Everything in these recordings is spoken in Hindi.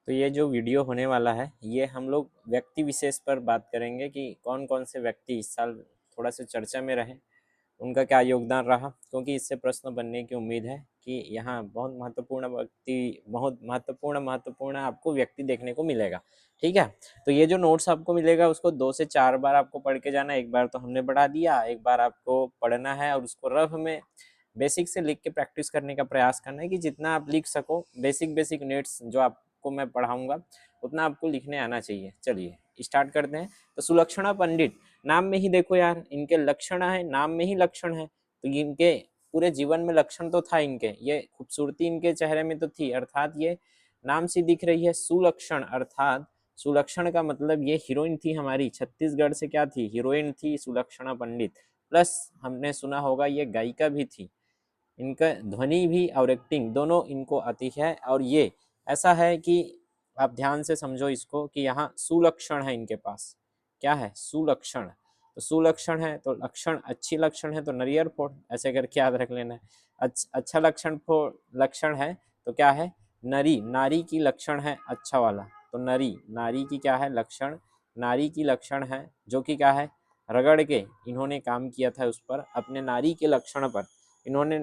तो ये जो वीडियो होने वाला है ये हम लोग व्यक्ति विशेष पर बात करेंगे कि कौन कौन से व्यक्ति इस साल थोड़ा सा चर्चा में रहे, उनका क्या योगदान रहा, क्योंकि इससे प्रश्न बनने की उम्मीद है कि यहाँ बहुत महत्वपूर्ण व्यक्ति, बहुत महत्वपूर्ण आपको व्यक्ति देखने को मिलेगा। ठीक है, तो ये जो नोट्स आपको मिलेगा उसको 2 से 4 बार आपको पढ़ के जाना। एक बार तो हमने पढ़ा दिया, एक बार आपको पढ़ना है और उसको रफ में बेसिक से लिख के प्रैक्टिस करने का प्रयास करना है कि जितना आप लिख सको। बेसिक नोट्स जो आपको मैं पढ़ाऊंगा उतना आपको लिखने आना चाहिए। चलिए स्टार्ट करते हैं। तो सुलक्षणा पंडित, नाम में ही देखो यार, इनके लक्षण है, नाम में ही लक्षण है, तो इनके पूरे जीवन में लक्षण तो था इनके, ये खूबसूरती इनके चेहरे में तो थी, अर्थात ये नाम से दिख रही है सुलक्षण। अर्थात सुलक्षण का मतलब ये हीरोइन थी हमारी, छत्तीसगढ़ से क्या थी, हीरोइन थी सुलक्षणा पंडित। प्लस हमने सुना होगा ये गायिका भी थी, इनका ध्वनि भी और एक्टिंग दोनों इनको आती है। और ये ऐसा है कि आप ध्यान से समझो इसको कि यहाँ सुलक्षण है इनके पास, क्या है, सुलक्षण। तो सुलक्षण है तो लक्षण, अच्छी लक्षण है तो नरियर फोड़, ऐसे करके याद रख लेना है। अच्छा लक्षण फोड़ लक्षण है तो क्या है, नरी, नारी की लक्षण है अच्छा वाला, तो नरी, नारी की क्या है लक्षण, नारी की लक्षण है, जो कि क्या है, रगड़ के इन्होंने काम किया था उस पर, अपने नारी के लक्षण पर इन्होंने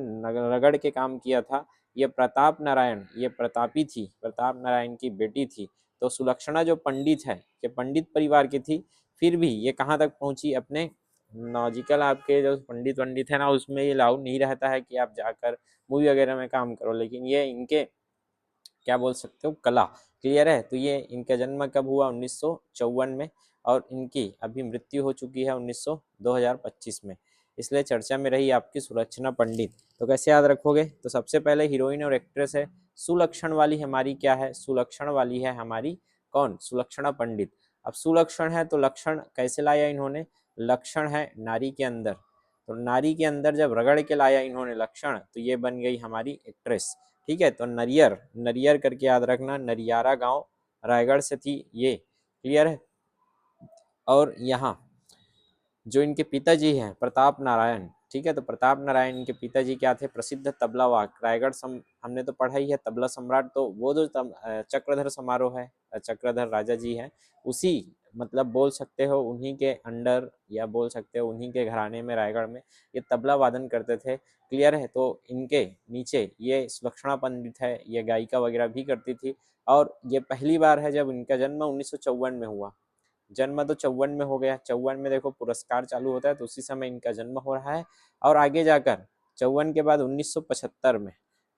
रगड़ के काम किया था। ये प्रताप नारायण, ये प्रतापी थी, प्रताप नारायण की बेटी थी। तो सुलक्षणा जो पंडित है, ये पंडित परिवार की थी, फिर भी ये कहाँ तक पहुंची, अपने लॉजिकल, आपके जो पंडित है ना उसमें ये अलाउ नहीं रहता है कि आप जाकर मूवी वगैरह में काम करो, लेकिन ये इनके क्या बोल सकते हो, कला। क्लियर है। तो ये इनका जन्म कब हुआ, 1954 में, और इनकी अभी मृत्यु हो चुकी है 2025 में, इसलिए चर्चा में रही आपकी सुलक्षणा पंडित। तो कैसे याद रखोगे, तो सबसे पहले हीरोइन और एक्ट्रेस है सुलक्षण वाली, हमारी क्या है, सुलक्षण वाली है हमारी कौन, सुलक्षणा पंडित। अब सुलक्षण है तो लक्षण कैसे लाया इन्होंने, लक्षण है नारी के अंदर, तो नारी के अंदर जब रगड़ के लाया इन्होंने लक्षण, तो ये बन गई हमारी एक्ट्रेस। ठीक है, तो नरियर, नरियर करके याद रखना, नरियारा गांव रायगढ़ से थी ये। क्लियर है। और यहाँ जो इनके पिताजी हैं प्रताप नारायण, ठीक है, तो प्रताप नारायण इनके पिताजी क्या थे, प्रसिद्ध तबला वाक, रायगढ़ हमने तो पढ़ा ही है तबला सम्राट, तो वो जो चक्रधर समारोह है, चक्रधर राजा जी हैं, उसी मतलब बोल सकते हो उन्हीं के अंडर, या बोल सकते हो उन्हीं के घराने में रायगढ़ में ये तबला वादन करते थे। क्लियर है। तो इनके नीचे ये सुलक्षणा पंडित है, ये गायिका वगैरह भी करती थी। और ये पहली बार है जब इनका जन्म 1954 में हुआ, जन्म तो 54 में हो गया, 54 में देखो पुरस्कार चालू होता है, तो उसी समय इनका जन्म हो रहा है। और आगे जाकर 54 के बाद 1975 में,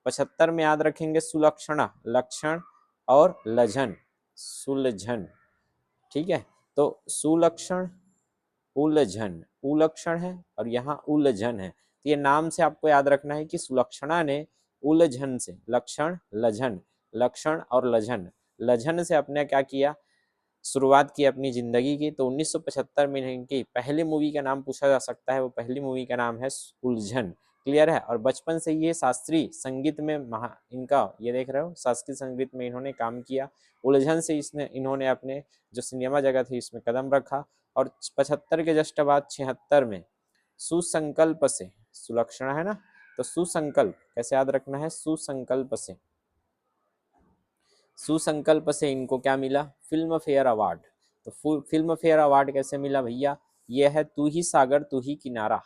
75 में याद रखेंगे सुलक्षणा, लक्षण और लझन, सुलझन। ठीक है, तो सुलक्षण, उलझन, उलक्षण है और यहाँ उलझन है, तो ये नाम से आपको याद रखना है कि सुलक्षणा ने उलझन से, लक्षण लझन, लक्षण और लझन, लझन से अपने क्या किया, शुरुआत की अपनी जिंदगी की। तो 1975 में इनकी पहली मूवी का नाम पूछा जा सकता है, वो पहली मूवी का नाम है उलझन। क्लियर है। और बचपन से ये शास्त्रीय संगीत में इनका, ये देख रहे हो, शास्त्रीय संगीत में इन्होंने काम किया। उलझन से इन्होंने अपने जो सिनेमा जगत है इसमें कदम रखा। और 75 के जस्ट बाद 76 में सुसंकल्प से, सुलक्षणा है ना, तो सुसंकल्प कैसे याद रखना है, सुसंकल्प से, सुसंकल्प से इनको क्या मिला, फिल्म फेयर अवार्ड। तो फिल्म फेयर अवार्ड कैसे मिला भैया, ये है तू ही सागर तू ही किनारा।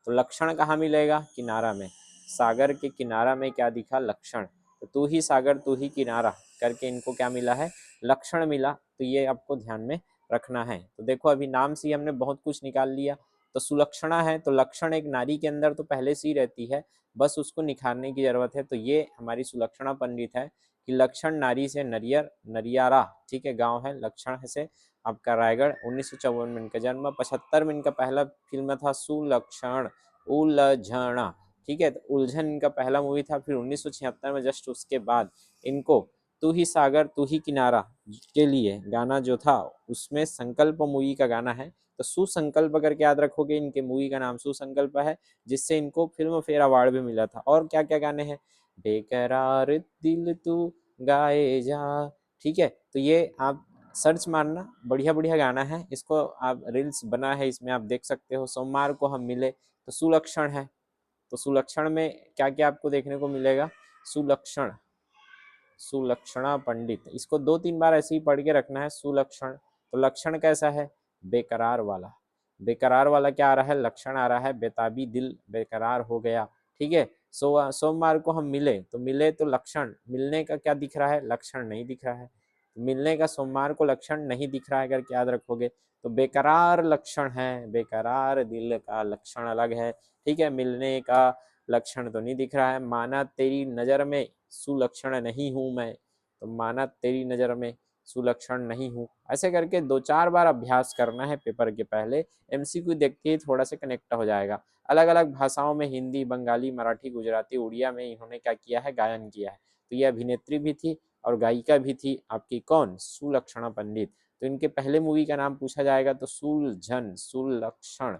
तो लक्षण कहाँ मिलेगा, किनारा में, सागर के किनारा में क्या दिखा, लक्षण। तो तू ही सागर तू ही किनारा करके इनको क्या मिला है, लक्षण मिला। तो ये आपको ध्यान में रखना है। तो देखो अभी नाम से ही हमने बहुत कुछ निकाल लिया। तो सुलक्षणा है तो लक्षण एक नारी के अंदर तो पहले से ही रहती है, बस उसको निखारने की जरूरत है। तो ये हमारी सुलक्षणा पंडित है कि लक्षण नारी से नरियर, नरियारा, ठीक है, गांव है, लक्षण से आपका रायगढ़। 1954 में इनका जन्म, 75 में इनका पहला फिल्म था सुलक्षण, उलझना। ठीक है, तो उलझन इनका पहला मूवी था। फिर 1976 में जस्ट उसके बाद इनको तू ही सागर तू ही किनारा के लिए गाना जो था, उसमें संकल्प मूवी का गाना है। तो सुसंकल्प करके याद रखोगे, इनके मूवी का नाम सुसंकल्प है, जिससे इनको फिल्म फेयर अवार्ड भी मिला था। और क्या क्या गाने हैं, बेकरार दिल तू गाए जा। ठीक है, तो ये आप सर्च मारना, बढ़िया बढ़िया गाना है, इसको आप रील्स बना है इसमें आप देख सकते हो। सोमवार को हम मिले, तो सुलक्षण है, तो सुलक्षण में क्या क्या आपको देखने को मिलेगा, सुलक्षण, सुलक्षणा पंडित, इसको 2-3 बार ऐसे ही पढ़ के रखना है। सुलक्षण, तो लक्षण कैसा है? बेकरार वाला। बेकरार वाला क्या आ रहा है? लक्षण आ रहा है बेताबी, दिल बेकरार हो गया। ठीक है, सोमवार को हम मिले, तो मिले तो लक्षण, मिलने का क्या दिख रहा है? लक्षण नहीं दिख रहा है। मिलने का सोमवार को लक्षण नहीं दिख रहा है, अगर याद रखोगे तो बेकरार लक्षण है, बेकरार दिल का लक्षण अलग है। ठीक है, मिलने का लक्षण तो नहीं दिख रहा है। माना तेरी नज़र में सुलक्षण नहीं हूँ मैं, तो माना तेरी नज़र में सुलक्षण नहीं हूँ, ऐसे करके 2-4 बार अभ्यास करना है पेपर के पहले। एमसीक्यू देखते ही थोड़ा सा कनेक्ट हो जाएगा। अलग अलग भाषाओं में, हिंदी, बंगाली, मराठी, गुजराती, उड़िया में इन्होंने क्या किया है? गायन किया है। तो ये अभिनेत्री भी थी और गायिका भी थी आपकी, कौन? सुलक्षणा पंडित। तो इनके पहले मूवी का नाम पूछा जाएगा तो सुलझन, सुलक्षण।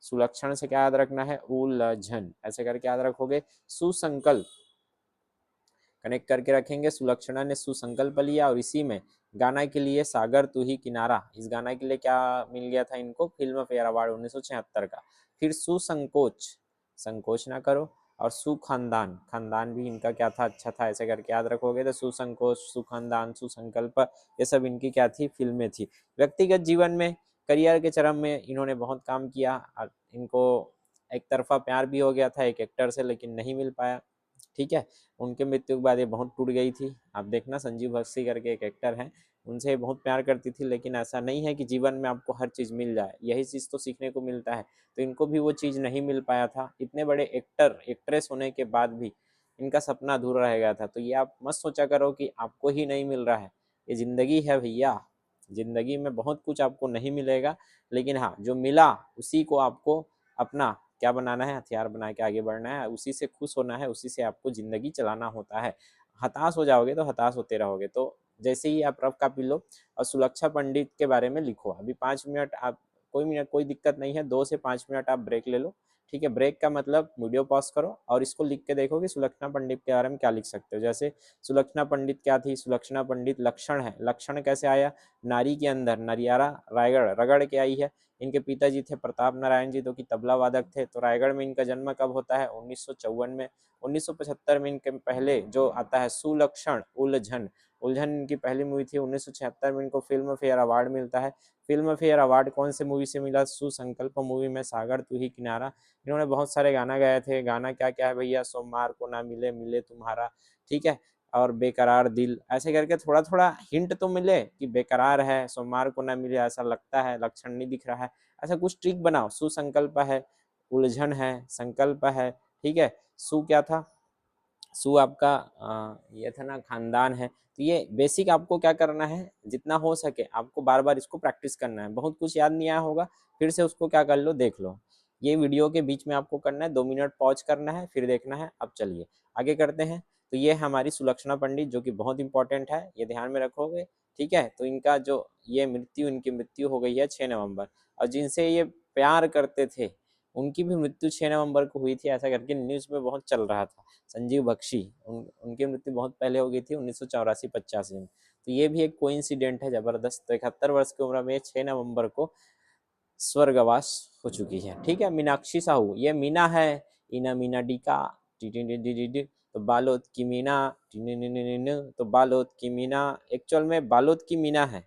सुलक्षण से क्या याद रखना है? उलझन, ऐसे करके याद रखोगे। सुसंकल्प कनेक्ट करके रखेंगे। सुलक्षणा ने सुसंकल्प लिया और इसी में गाना के लिए सागर तू ही किनारा, इस गाना के लिए क्या मिल गया था इनको? फिल्म फेयर अवार्ड 1976 का। फिर सुसंकोच, संकोच ना करो, और सुखानदान, खानदान भी इनका क्या था? अच्छा था, ऐसे करके याद रखोगे। तो सुसंकोच, सुखानदान, सुसंकल्प, ये सब इनकी क्या थी? फिल्में थी। व्यक्तिगत जीवन में, करियर के चरम में इन्होंने बहुत काम किया। इनको एक तरफा प्यार भी हो गया था एक एक्टर से, लेकिन नहीं मिल पाया। ठीक है, उनके मृत्यु के बाद ये बहुत टूट गई थी। आप देखना, संजीव बख्शी करके एक एक्टर हैं, उनसे बहुत प्यार करती थी, लेकिन ऐसा नहीं है कि जीवन में आपको हर चीज़ मिल जाए, यही चीज़ तो सीखने को मिलता है। तो इनको भी वो चीज़ नहीं मिल पाया था। इतने बड़े एक्टर, एक्ट्रेस होने के बाद भी इनका सपना अधूरा रह गया था। तो ये आप मत सोचा करो कि आपको ही नहीं मिल रहा है, ये ज़िंदगी है भैया। ज़िंदगी में बहुत कुछ आपको नहीं मिलेगा, लेकिन हाँ, जो मिला उसी को आपको अपना क्या बनाना है? हथियार बना के आगे बढ़ना है, उसी से खुश होना है, उसी से आपको ज़िंदगी चलाना होता है। हताश हो जाओगे तो हताश होते रहोगे। तो जैसे ही आप रफ कॉपी लो और सुलक्षा पंडित के बारे में लिखो। अभी 5 मिनट आप, कोई दिक्कत नहीं है, 2 से 5 मिनट आप ब्रेक ले लो। ठीक है, ब्रेक का मतलब वीडियो पॉज करो और इसको लिख के देखो कि सुलक्षणा पंडित के बारे में क्या लिख सकते हो। जैसे सुलक्षणा पंडित क्या थी? सुलक्षणा पंडित लक्षण है। लक्षण कैसे आया? नारी के अंदर नरियारा, रायगढ़, रगड़ के आई है। इनके पिताजी थे प्रताप नारायण जी, जो कि तबला वादक थे। तो रायगढ़ में इनका जन्म कब होता है? 1954 में। 1975 में इनके पहले जो आता है सुलक्षण, उलझन, उलझन इनकी पहली मूवी थी। 1976 में इनको फिल्म फेयर अवार्ड मिलता है। फिल्म फेयर अवार्ड कौन से मूवी से मिला? सुसंकल्प मूवी में, सागर तू ही किनारा। इन्होंने बहुत सारे गाना गाए थे। गाना क्या क्या है भैया? सोमवार को ना मिले, मिले तुम्हारा, ठीक है, और बेकरार दिल। ऐसे करके थोड़ा थोड़ा हिंट तो मिले कि बेकरार है, सोमवार को ना मिले ऐसा लगता है, लक्षण नहीं दिख रहा है, ऐसा कुछ ट्रिक बनाओ। सुसंकल्प है, उलझन है, संकल्प है। ठीक है, सु क्या था? सु आपका ये था ना, खानदान है। तो ये बेसिक आपको क्या करना है? जितना हो सके आपको बार बार इसको प्रैक्टिस करना है। बहुत कुछ याद नहीं आया होगा, फिर से उसको क्या कर लो, देख लो। ये वीडियो के बीच में आपको करना है, 2 मिनट पॉज करना है, फिर देखना है। अब चलिए आगे करते हैं। तो ये हमारी सुलक्षणा पंडित, जो कि बहुत इंपॉर्टेंट है, ये ध्यान में रखोगे। ठीक है, तो इनका जो ये मृत्यु, इनकी मृत्यु हो गई है 6 नवंबर। और जिनसे ये प्यार करते थे उनकी भी मृत्यु 6 नवंबर को हुई थी, ऐसा करके न्यूज़ में बहुत चल रहा था। संजीव बख्शी, उनकी मृत्यु बहुत पहले हो गई थी, 1984-85 में। तो ये भी एक कोइंसिडेंट है ज़बरदस्त। तो 71 वर्ष की उम्र में 6 नवंबर को स्वर्गवास हो चुकी है। ठीक है, मीनाक्षी साहू, ये मीना है। Eena Meena Deeka, T T T T T, तो बालोद की मीना, तो बालोद की मीना एक्चुअल में बालोद की मीना है।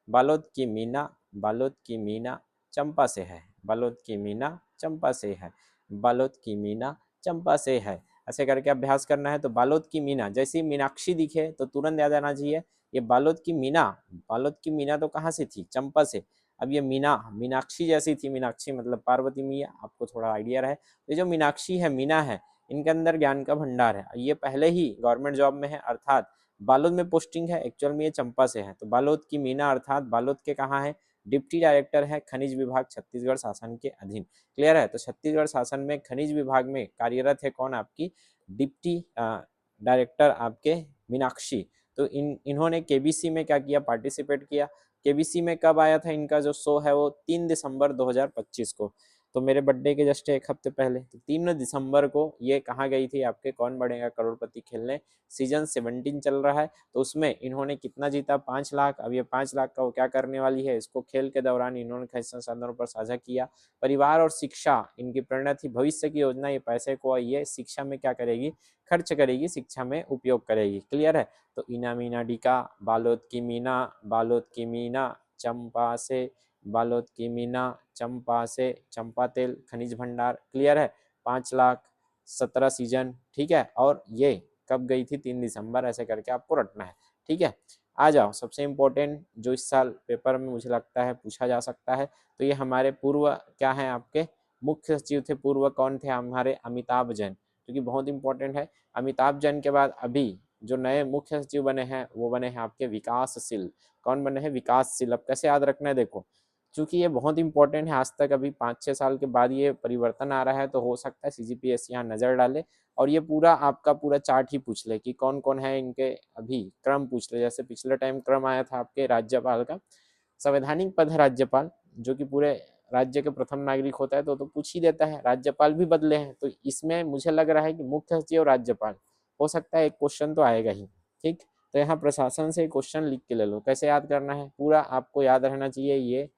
बालोद की मीना, बालोद की मीना चंपा से है। बालोद की मीना चंपा से है। बालोद की मीना चंपा से है। ऐसे करके अभ्यास करना है। तो बालोद की मीना, जैसे ही मीनाक्षी दिखे तो तुरंत याद आना चाहिए ये बालोद की मीना। बालोद की मीना तो कहाँ से थी? चंपा से। अब ये मीना, मीनाक्षी जैसी थी। मीनाक्षी मतलब पार्वती मैया, आपको थोड़ा आइडिया रहे। ये जो मीनाक्षी है, मीना है, इनके अंदर ज्ञान का भंडार है। ये पहले ही गवर्नमेंट जॉब में है, अर्थात बालोद में पोस्टिंग है, एक्चुअल में ये चंपा से है। तो बालोद की मीना अर्थात बालोद के कहाँ है? डिप्टी डायरेक्टर है खनिज विभाग, छत्तीसगढ़ शासन के अधीन। क्लियर है? तो छत्तीसगढ़ शासन में खनिज विभाग में कार्यरत है कौन? आपकी डिप्टी डायरेक्टर आपके मीनाक्षी। तो इन्होंने केबीसी में क्या किया? पार्टिसिपेट किया। केबीसी में कब आया था इनका जो शो है? वो 3 दिसंबर 2025 को। तो मेरे बर्थडे के जस्ट एक हफ्ते पहले, तो 3 दिसंबर को ये कहाँ गई थी आपके कौन बनेगा करोड़पति खेलने। सीजन 17 चल रहा है, तो उसमें इन्होंने कितना जीता, 5 लाख। अब ये 5 लाख का वो क्या करने वाली है, इसको खेल के दौरान इन्होंने कई संसाधनों पर साझा किया। परिवार और शिक्षा इनकी प्रेरणा थी, भविष्य की योजना। ये पैसे को ये शिक्षा में क्या करेगी, खर्च करेगी, शिक्षा में उपयोग करेगी। क्लियर है। तो इना मीना डिका, बालोद की मीना, बालोद की मीना, चंपा से, बालोद की मीना, चंपा से, चंपा तेल खनिज भंडार। क्लियर है। 5 लाख, 17 सीजन। ठीक है। और ये कब गई थी, 3 दिसंबर, ऐसे करके आपको रटना है। ठीक है। आ जाओ, सबसे इम्पोर्टेंट जो इस साल पेपर में मुझे लगता है पूछा जा सकता है, तो ये हमारे पूर्व क्या है आपके मुख्य सचिव थे, पूर्व कौन थे हमारे, अमिताभ जैन, जो कि बहुत इंपॉर्टेंट है। अमिताभ जैन के बाद अभी जो नए मुख्य सचिव बने हैं वो बने हैं आपके विकासशील। कौन बने हैं, विकासशील। अब कैसे याद रखना है, देखो चूंकि ये बहुत इंपॉर्टेंट है, आज तक अभी 5-6 साल के बाद ये परिवर्तन आ रहा है, तो हो सकता है CGPS यहाँ नजर डाले और ये पूरा आपका पूरा चार्ट ही पूछ ले कि कौन कौन है इनके, अभी क्रम पूछ ले। जैसे पिछले टाइम क्रम आया था आपके राज्यपाल का, संवैधानिक पद है राज्यपाल, जो कि पूरे राज्य के प्रथम नागरिक होता है, तो पूछ ही देता है। राज्यपाल भी बदले हैं, तो इसमें मुझे लग रहा है कि मुख्य सचिव और राज्यपाल हो सकता है एक क्वेश्चन तो आएगा ही। ठीक। तो यहाँ प्रशासन से क्वेश्चन लिख के ले लो। कैसे याद करना है, पूरा आपको याद रहना चाहिए, ये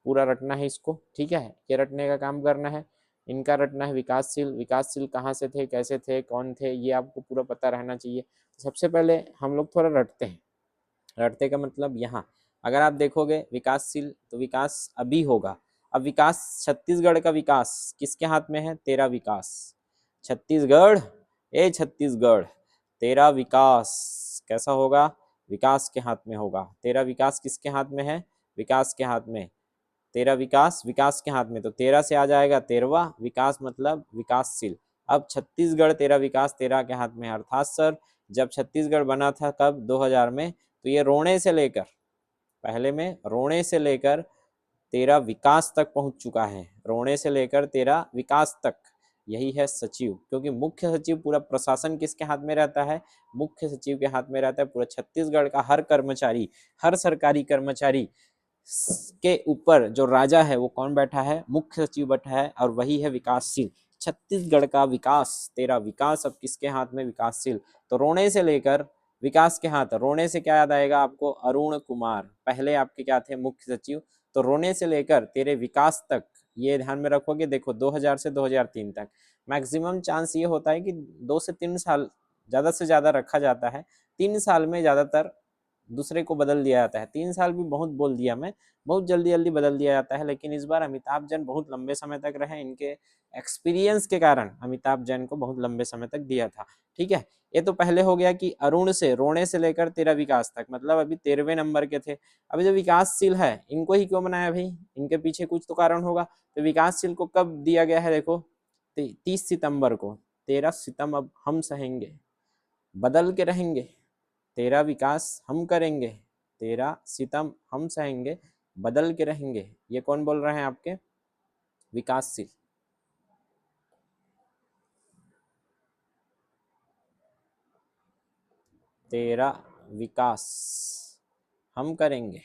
पूरा रटना है इसको। ठीक है। ये रटने का काम करना है, इनका रटना है। विकासशील, विकासशील कहाँ से थे, कैसे थे, कौन थे, ये आपको पूरा पता रहना चाहिए। सबसे पहले हम लोग थोड़ा रटते हैं। रटते का मतलब यहाँ अगर आप देखोगे विकासशील, तो विकास अभी होगा। अब विकास, छत्तीसगढ़ का विकास किसके हाथ में है, तेरा विकास। छत्तीसगढ़, ए छत्तीसगढ़, तेरा विकास कैसा होगा, विकास के हाथ में होगा। तेरा विकास किसके हाथ में है, विकास के हाथ में। तेरा विकास, विकास के हाथ में, तो तेरा से आ जाएगा तेरवा, विकास मतलब विकासशील। अब छत्तीसगढ़ तेरा विकास तेरा के हाथ में है, अर्थात सर जब छत्तीसगढ़ बना था कब, 2000 में, तो ये रोणे से लेकर, पहले में रोणे से लेकर तेरा विकास तक पहुंच चुका है। रोणे से लेकर तेरा विकास तक, यही है सचिव। क्योंकि मुख्य सचिव, पूरा प्रशासन किसके हाथ में रहता है, मुख्य सचिव के हाथ में रहता है। पूरा छत्तीसगढ़ का हर कर्मचारी, हर सरकारी कर्मचारी के ऊपर जो राजा है वो कौन बैठा है, मुख्य सचिव बैठा है, और वही है विकासशील। छत्तीसगढ़ का विकास, तेरा विकास अब किसके हाथ में, विकासशील। तो रोणे से लेकर विकास के हाथ, रोणे से क्या याद आएगा आपको, अरुण कुमार, पहले आपके क्या थे, मुख्य सचिव। तो रोणे से लेकर तेरे विकास तक, ये ध्यान में रखोगे। देखो 2000 से 2003 तक मैक्सिमम चांस ये होता है कि 2 से 3 साल ज्यादा से ज्यादा रखा जाता है। 3 साल में ज्यादातर दूसरे को बदल दिया जाता है। 3 साल भी बहुत बोल दिया मैं, बहुत जल्दी जल्दी बदल दिया जाता है। लेकिन इस बार अमिताभ जैन बहुत लंबे समय तक रहे, इनके एक्सपीरियंस के कारण अमिताभ जैन को बहुत लंबे समय तक दिया था। ठीक है। ये तो पहले हो गया कि अरुण से, रोणे से लेकर तेरा विकास तक, मतलब अभी 13वें नंबर के थे। अभी जो विकासशील है इनको ही क्यों बनाया भाई, इनके पीछे कुछ तो कारण होगा। तो विकासशील को कब दिया गया है, देखो 30 सितंबर को। तेरा सितम अब हम सहेंगे, बदल के रहेंगे। तेरा विकास हम करेंगे, तेरा सितम हम सहेंगे, बदल के रहेंगे। ये कौन बोल रहे हैं आपके, विकासशील। तेरा विकास हम करेंगे,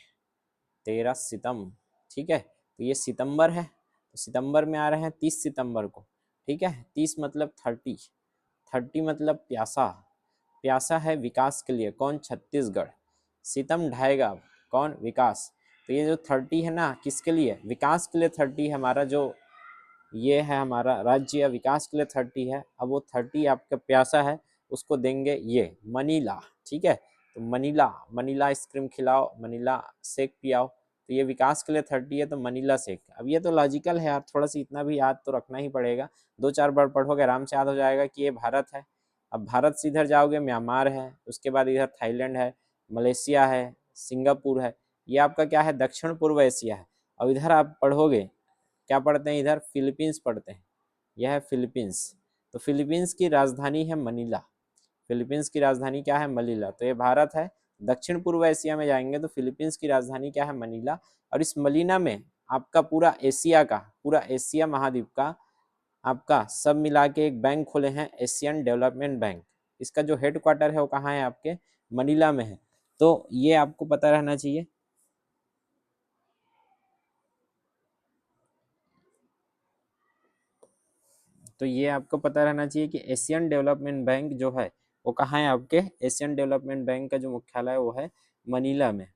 तेरा सितम। ठीक है। तो ये सितंबर है, तो सितंबर में आ रहे हैं 30 सितंबर को। ठीक है। 30 मतलब 30, 30 मतलब प्यासा, प्यासा है विकास के लिए, कौन, छत्तीसगढ़। सितम ढाएगा अब, कौन, विकास। तो ये जो 30 है ना, किसके लिए, विकास के लिए 30 है हमारा, जो ये है हमारा राज्य, विकास के लिए 30 है। अब वो 30 आपका प्यासा है, उसको देंगे ये मनीला। ठीक है। तो मनीला, मनीला आइसक्रीम खिलाओ, मनीला शेक पियाओ। तो ये विकास के लिए 30 है, तो मनीला शेक। अब ये तो लॉजिकल है यार, थोड़ा सा इतना भी याद तो रखना ही पड़ेगा। 2-4 बार पढ़ोगे आराम से याद हो जाएगा कि ये भारत है। अब भारत से इधर जाओगे म्यांमार है, उसके बाद इधर थाईलैंड है, मलेशिया है, सिंगापुर है। ये आपका क्या है, दक्षिण पूर्व एशिया है। और इधर आप पढ़ोगे, क्या पढ़ते हैं इधर, फिलीपींस पढ़ते हैं। यह है फिलीपींस। तो फिलीपींस की राजधानी है मनीला। फिलीपींस की राजधानी क्या है, मनीला। तो ये भारत है। दक्षिण पूर्व एशिया में जाएंगे तो फिलीपींस की राजधानी क्या है, मनीला। और इस मनीला में आपका पूरा एशिया का, पूरा एशिया महाद्वीप का आपका सब मिला के एक बैंक खोले हैं, एशियन डेवलपमेंट बैंक। इसका जो हेड क्वार्टर है वो कहाँ है, आपके मनीला में है। तो ये आपको पता रहना चाहिए। तो ये आपको पता रहना चाहिए कि एशियन डेवलपमेंट बैंक जो है वो कहाँ है आपके, एशियन डेवलपमेंट बैंक का जो मुख्यालय वो है मनीला में।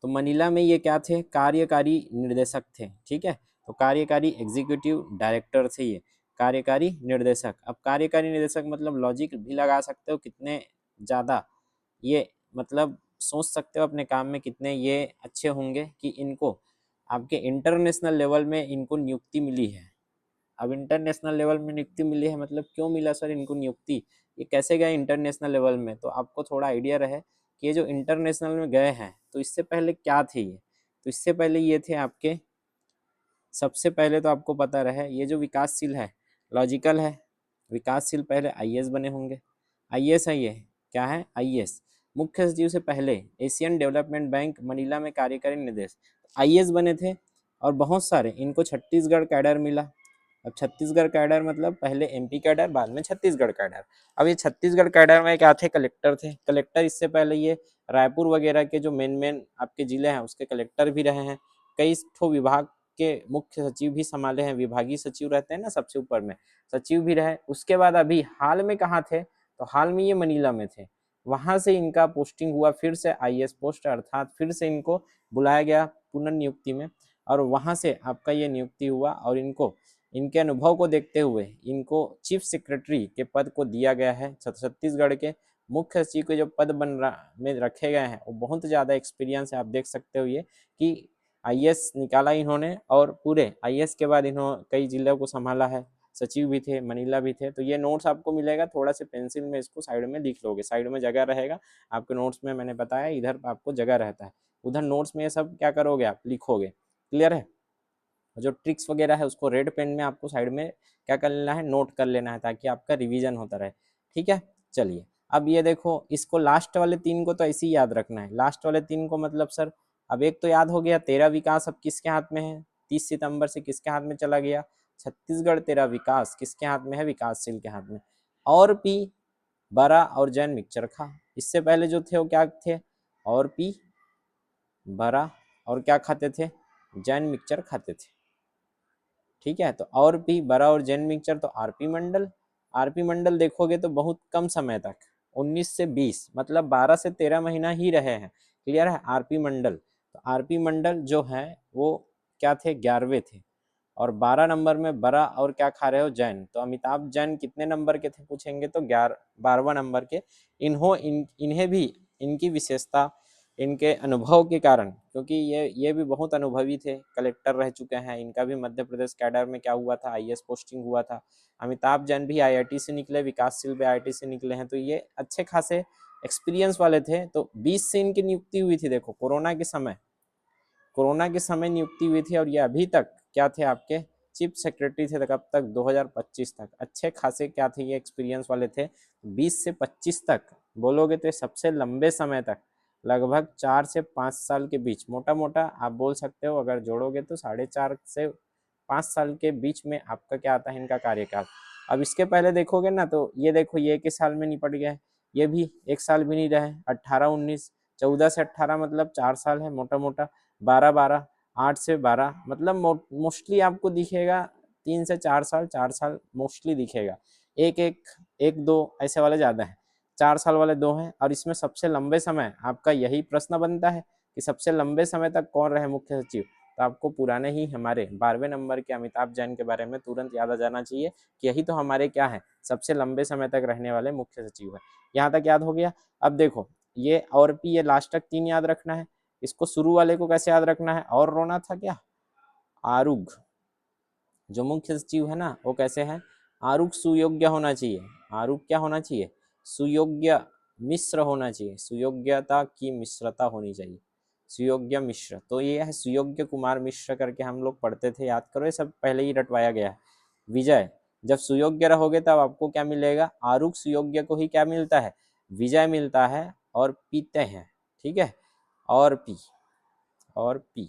तो मनीला में ये क्या थे, कार्यकारी निर्देशक थे, ठीक है। तो कार्यकारी एग्जीक्यूटिव डायरेक्टर थे ये, कार्यकारी निर्देशक। अब कार्यकारी निर्देशक मतलब लॉजिक भी लगा सकते हो कितने ज़्यादा ये मतलब सोच सकते हो अपने काम में कितने ये अच्छे होंगे कि इनको आपके इंटरनेशनल लेवल में इनको नियुक्ति मिली है। अब इंटरनेशनल लेवल में नियुक्ति मिली है मतलब क्यों मिला सर इनको नियुक्ति, ये कैसे गए इंटरनेशनल लेवल में, तो आपको थोड़ा आइडिया रहे कि ये जो इंटरनेशनल में गए हैं तो इससे पहले क्या थे ये, तो इससे पहले ये थे आपके, सबसे पहले तो आपको पता रहे ये जो विकासशील है लॉजिकल है, विकासशील पहले आईएएस बने होंगे, आईएएस है ये, क्या है आईएएस, मुख्य सचिव से पहले एशियन डेवलपमेंट बैंक मनीला में कार्यकारी निर्देश, आईएएस बने थे। और बहुत सारे इनको छत्तीसगढ़ कैडर मिला। अब छत्तीसगढ़ कैडर मतलब पहले एमपी कैडर बाद में छत्तीसगढ़ कैडर। अब ये छत्तीसगढ़ कैडर में क्या थे, कलेक्टर थे, कलेक्टर इससे पहले ये रायपुर वगैरह के जो मेन आपके जिले हैं उसके कलेक्टर भी रहे हैं, कई ठो विभाग के मुख्य सचिव भी संभाले हैं, विभागीय सचिव रहते हैं ना सबसे ऊपर में, सचिव भी रहे। उसके बाद अभी हाल में कहाँ थे, तो हाल में ये मनीला में थे, वहां से इनका पोस्टिंग हुआ फिर से आईएएस पोस्ट, अर्थात फिर से इनको बुलाया गया पुनर्नियुक्ति में, और वहां से आपका ये नियुक्ति हुआ और इनको इनके अनुभव को देखते हुए इनको चीफ सेक्रेटरी के पद को दिया गया है। छत्तीसगढ़ के मुख्य सचिव के जो पद में रखे गए हैं वो बहुत ज़्यादा एक्सपीरियंस है, आप देख सकते हो ये कि आईएएस निकाला इन्होंने और पूरे आईएएस के बाद इन्होंने कई जिलों को संभाला है, सचिव भी थे, मनीला भी थे। तो ये नोट्स आपको मिलेगा, थोड़ा से पेंसिल में इसको साइड में लिख लोगे, साइड में जगह रहेगा आपके नोट्स में, मैंने बताया इधर आपको जगह रहता है, उधर नोट्स में ये सब क्या करोगे आप लिखोगे, क्लियर है। जो ट्रिक्स वगैरह है उसको रेड पेन में आपको साइड में क्या कर लेना है, नोट कर लेना है ताकि आपका रिवीजन होता रहे, ठीक है। चलिए अब ये देखो, इसको लास्ट वाले तीन को तो ऐसे ही याद रखना है, लास्ट वाले तीन को मतलब सर अब एक तो याद हो गया, तेरा विकास अब किसके हाथ में है, 30 सितंबर से किसके हाथ में चला गया, छत्तीसगढ़ तेरा विकास किसके हाथ में है, विकासशील के हाथ में। और पी बरा और जैन मिक्सचर खा, इससे पहले जो थे वो क्या थे, और पी बरा और क्या खाते थे, जैन मिक्सचर खाते थे, ठीक है। तो और भी बड़ा और जैन मिक्सचर तो आरपी मंडल, आरपी मंडल देखोगे तो बहुत कम समय तक 19 से 20 मतलब 12 से 13 महीना ही रहे हैं, क्लियर है। आरपी मंडल, तो आरपी मंडल जो है वो क्या थे, 11वें थे। और 12 नंबर में बड़ा और क्या खा रहे हो, जैन, तो अमिताभ जैन कितने नंबर के थे पूछेंगे तो 12वां नंबर के। इन्हें भी इनकी विशेषता इनके अनुभव के कारण, क्योंकि ये भी बहुत अनुभवी थे, कलेक्टर रह चुके हैं, इनका भी मध्य प्रदेश कैडर में क्या हुआ था, आईएएस पोस्टिंग हुआ था। अमिताभ जैन भी आईआईटी से निकले, विकासशील भी आईआईटी से निकले हैं, तो ये अच्छे खासे एक्सपीरियंस वाले थे। तो 20 से इनकी नियुक्ति हुई थी, देखो कोरोना के समय, कोरोना के समय नियुक्ति हुई थी, और ये अभी तक क्या थे आपके चीफ सेक्रेटरी थे कब तक, 2025 तक। अच्छे खासे क्या थे ये एक्सपीरियंस वाले थे। 20 से 25 तक बोलोगे तो सबसे लंबे समय तक, लगभग 4 से 5 साल के बीच, मोटा मोटा आप बोल सकते हो, अगर जोड़ोगे तो 4.5 से 5 साल के बीच में आपका क्या आता है इनका कार्यकाल। अब इसके पहले देखोगे ना तो ये देखो, ये एक साल में निपट गया है, ये भी एक साल भी नहीं रहे, 18-19, 14 से 18 मतलब 4 साल है मोटा मोटा, 12-12, 8 से 12 मतलब मोस्टली आपको दिखेगा 3 से 4 साल, 4 साल मोस्टली दिखेगा, एक एक एक दो ऐसे वाले ज़्यादा है, 4 साल वाले दो हैं। और इसमें सबसे लंबे समय आपका यही प्रश्न बनता है कि सबसे लंबे समय तक कौन रहे मुख्य सचिव, तो आपको पुराने ही हमारे 12वें नंबर के अमिताभ जैन के बारे में तुरंत याद आ जाना चाहिए कि यही तो हमारे क्या है, सबसे लंबे समय तक रहने वाले मुख्य सचिव है। यहाँ तक याद हो गया। अब देखो ये और भी, ये लास्ट तक 3 याद रखना है। इसको शुरू वाले को कैसे याद रखना है, और रोना था क्या, आरुग, जो मुख्य सचिव है ना वो कैसे है, आरुग सुयोग्य होना चाहिए, आरुग क्या होना चाहिए, सुयोग्य मिश्र होना चाहिए, सुयोग्यता की मिश्रता होनी चाहिए, सुयोग्य मिश्र। तो ये है सुयोग्य कुमार मिश्र करके हम लोग पढ़ते थे, याद करो ये सब पहले ही रटवाया गया है। विजय, जब सुयोग्य रहोगे तब आपको क्या मिलेगा, आरुग सुयोग्य को ही क्या मिलता है, विजय मिलता है, और पीते हैं, ठीक है। और पी, और पी,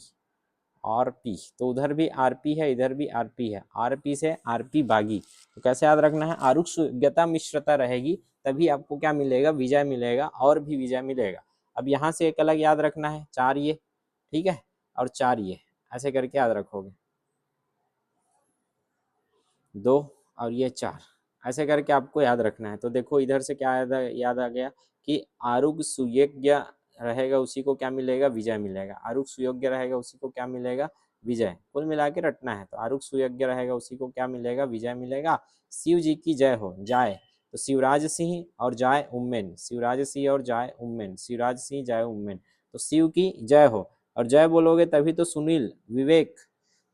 आरपी, तो उधर भी आरपी है इधर भी आरपी है, आरपी से आरपी बागी। तो कैसे याद रखना है, आरुष योग्यता मिश्रता रहेगी तभी आपको क्या मिलेगा, विजय मिलेगा, और भी विजय मिलेगा। अब यहाँ से एक अलग याद रखना है, 4 ये, ठीक है, और 4 ये, ऐसे करके याद रखोगे। 2 और ये 4, ऐसे करके आपको याद रखना है। तो देखो इधर से क्या याद आ गया कि आरुग सुयोग्य रहेगा उसी को क्या मिलेगा, विजय मिलेगा। आरुग सुयोग्य रहेगा उसी को क्या मिलेगा, विजय। कुल मिला के रटना है। तो आरुग सुयोग्य रहेगा उसी को क्या मिलेगा, विजय मिलेगा। शिव जी की जय हो, जाय तो शिवराज सिंह और जाय उम्मेन, शिवराज सिंह और जाय उम्मेन, शिवराज सिंह जाय उम्मेन। तो शिव की जय हो, और जय बोलोगे तभी तो सुनील विवेक,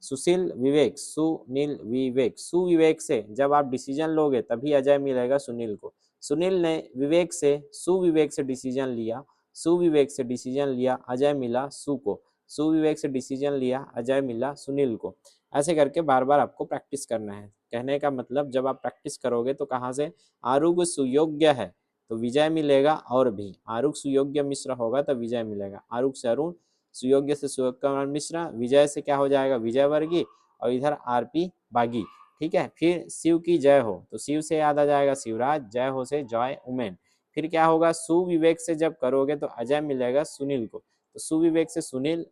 सुशील विवेक, सुनील विवेक, सुविवेक से जब आप डिसीजन लोगे तभी अजय मिलेगा सुनील को। सुनील ने विवेक से सुविवेक से डिसीजन लिया, सुविवेक से डिसीजन लिया, अजय मिला सु को, सुविवेक से डिसीजन लिया, अजय मिला सुनील को। ऐसे करके बार बार आपको प्रैक्टिस करना है। कहने का मतलब जब आप प्रैक्टिस करोगे तो कहाँ से, आरुग सुयोग्य है तो विजय मिलेगा, और भी आरुग सुयोग्य मिश्र होगा तो विजय मिलेगा। आरुग से अरुण, सुयोग्य से सुयोग्य मिश्रा, विजय से क्या हो जाएगा, विजय वर्गीय, और इधर आरपी बागी। ठीक है, फिर शिव की जय हो तो शिव से याद आ जाएगा शिवराज, जय हो से जय उमेन। फिर क्या होगा, सुविवेक से जब करोगे तो अजय मिलेगा सुनील को, तो सुविवेक से सुनील,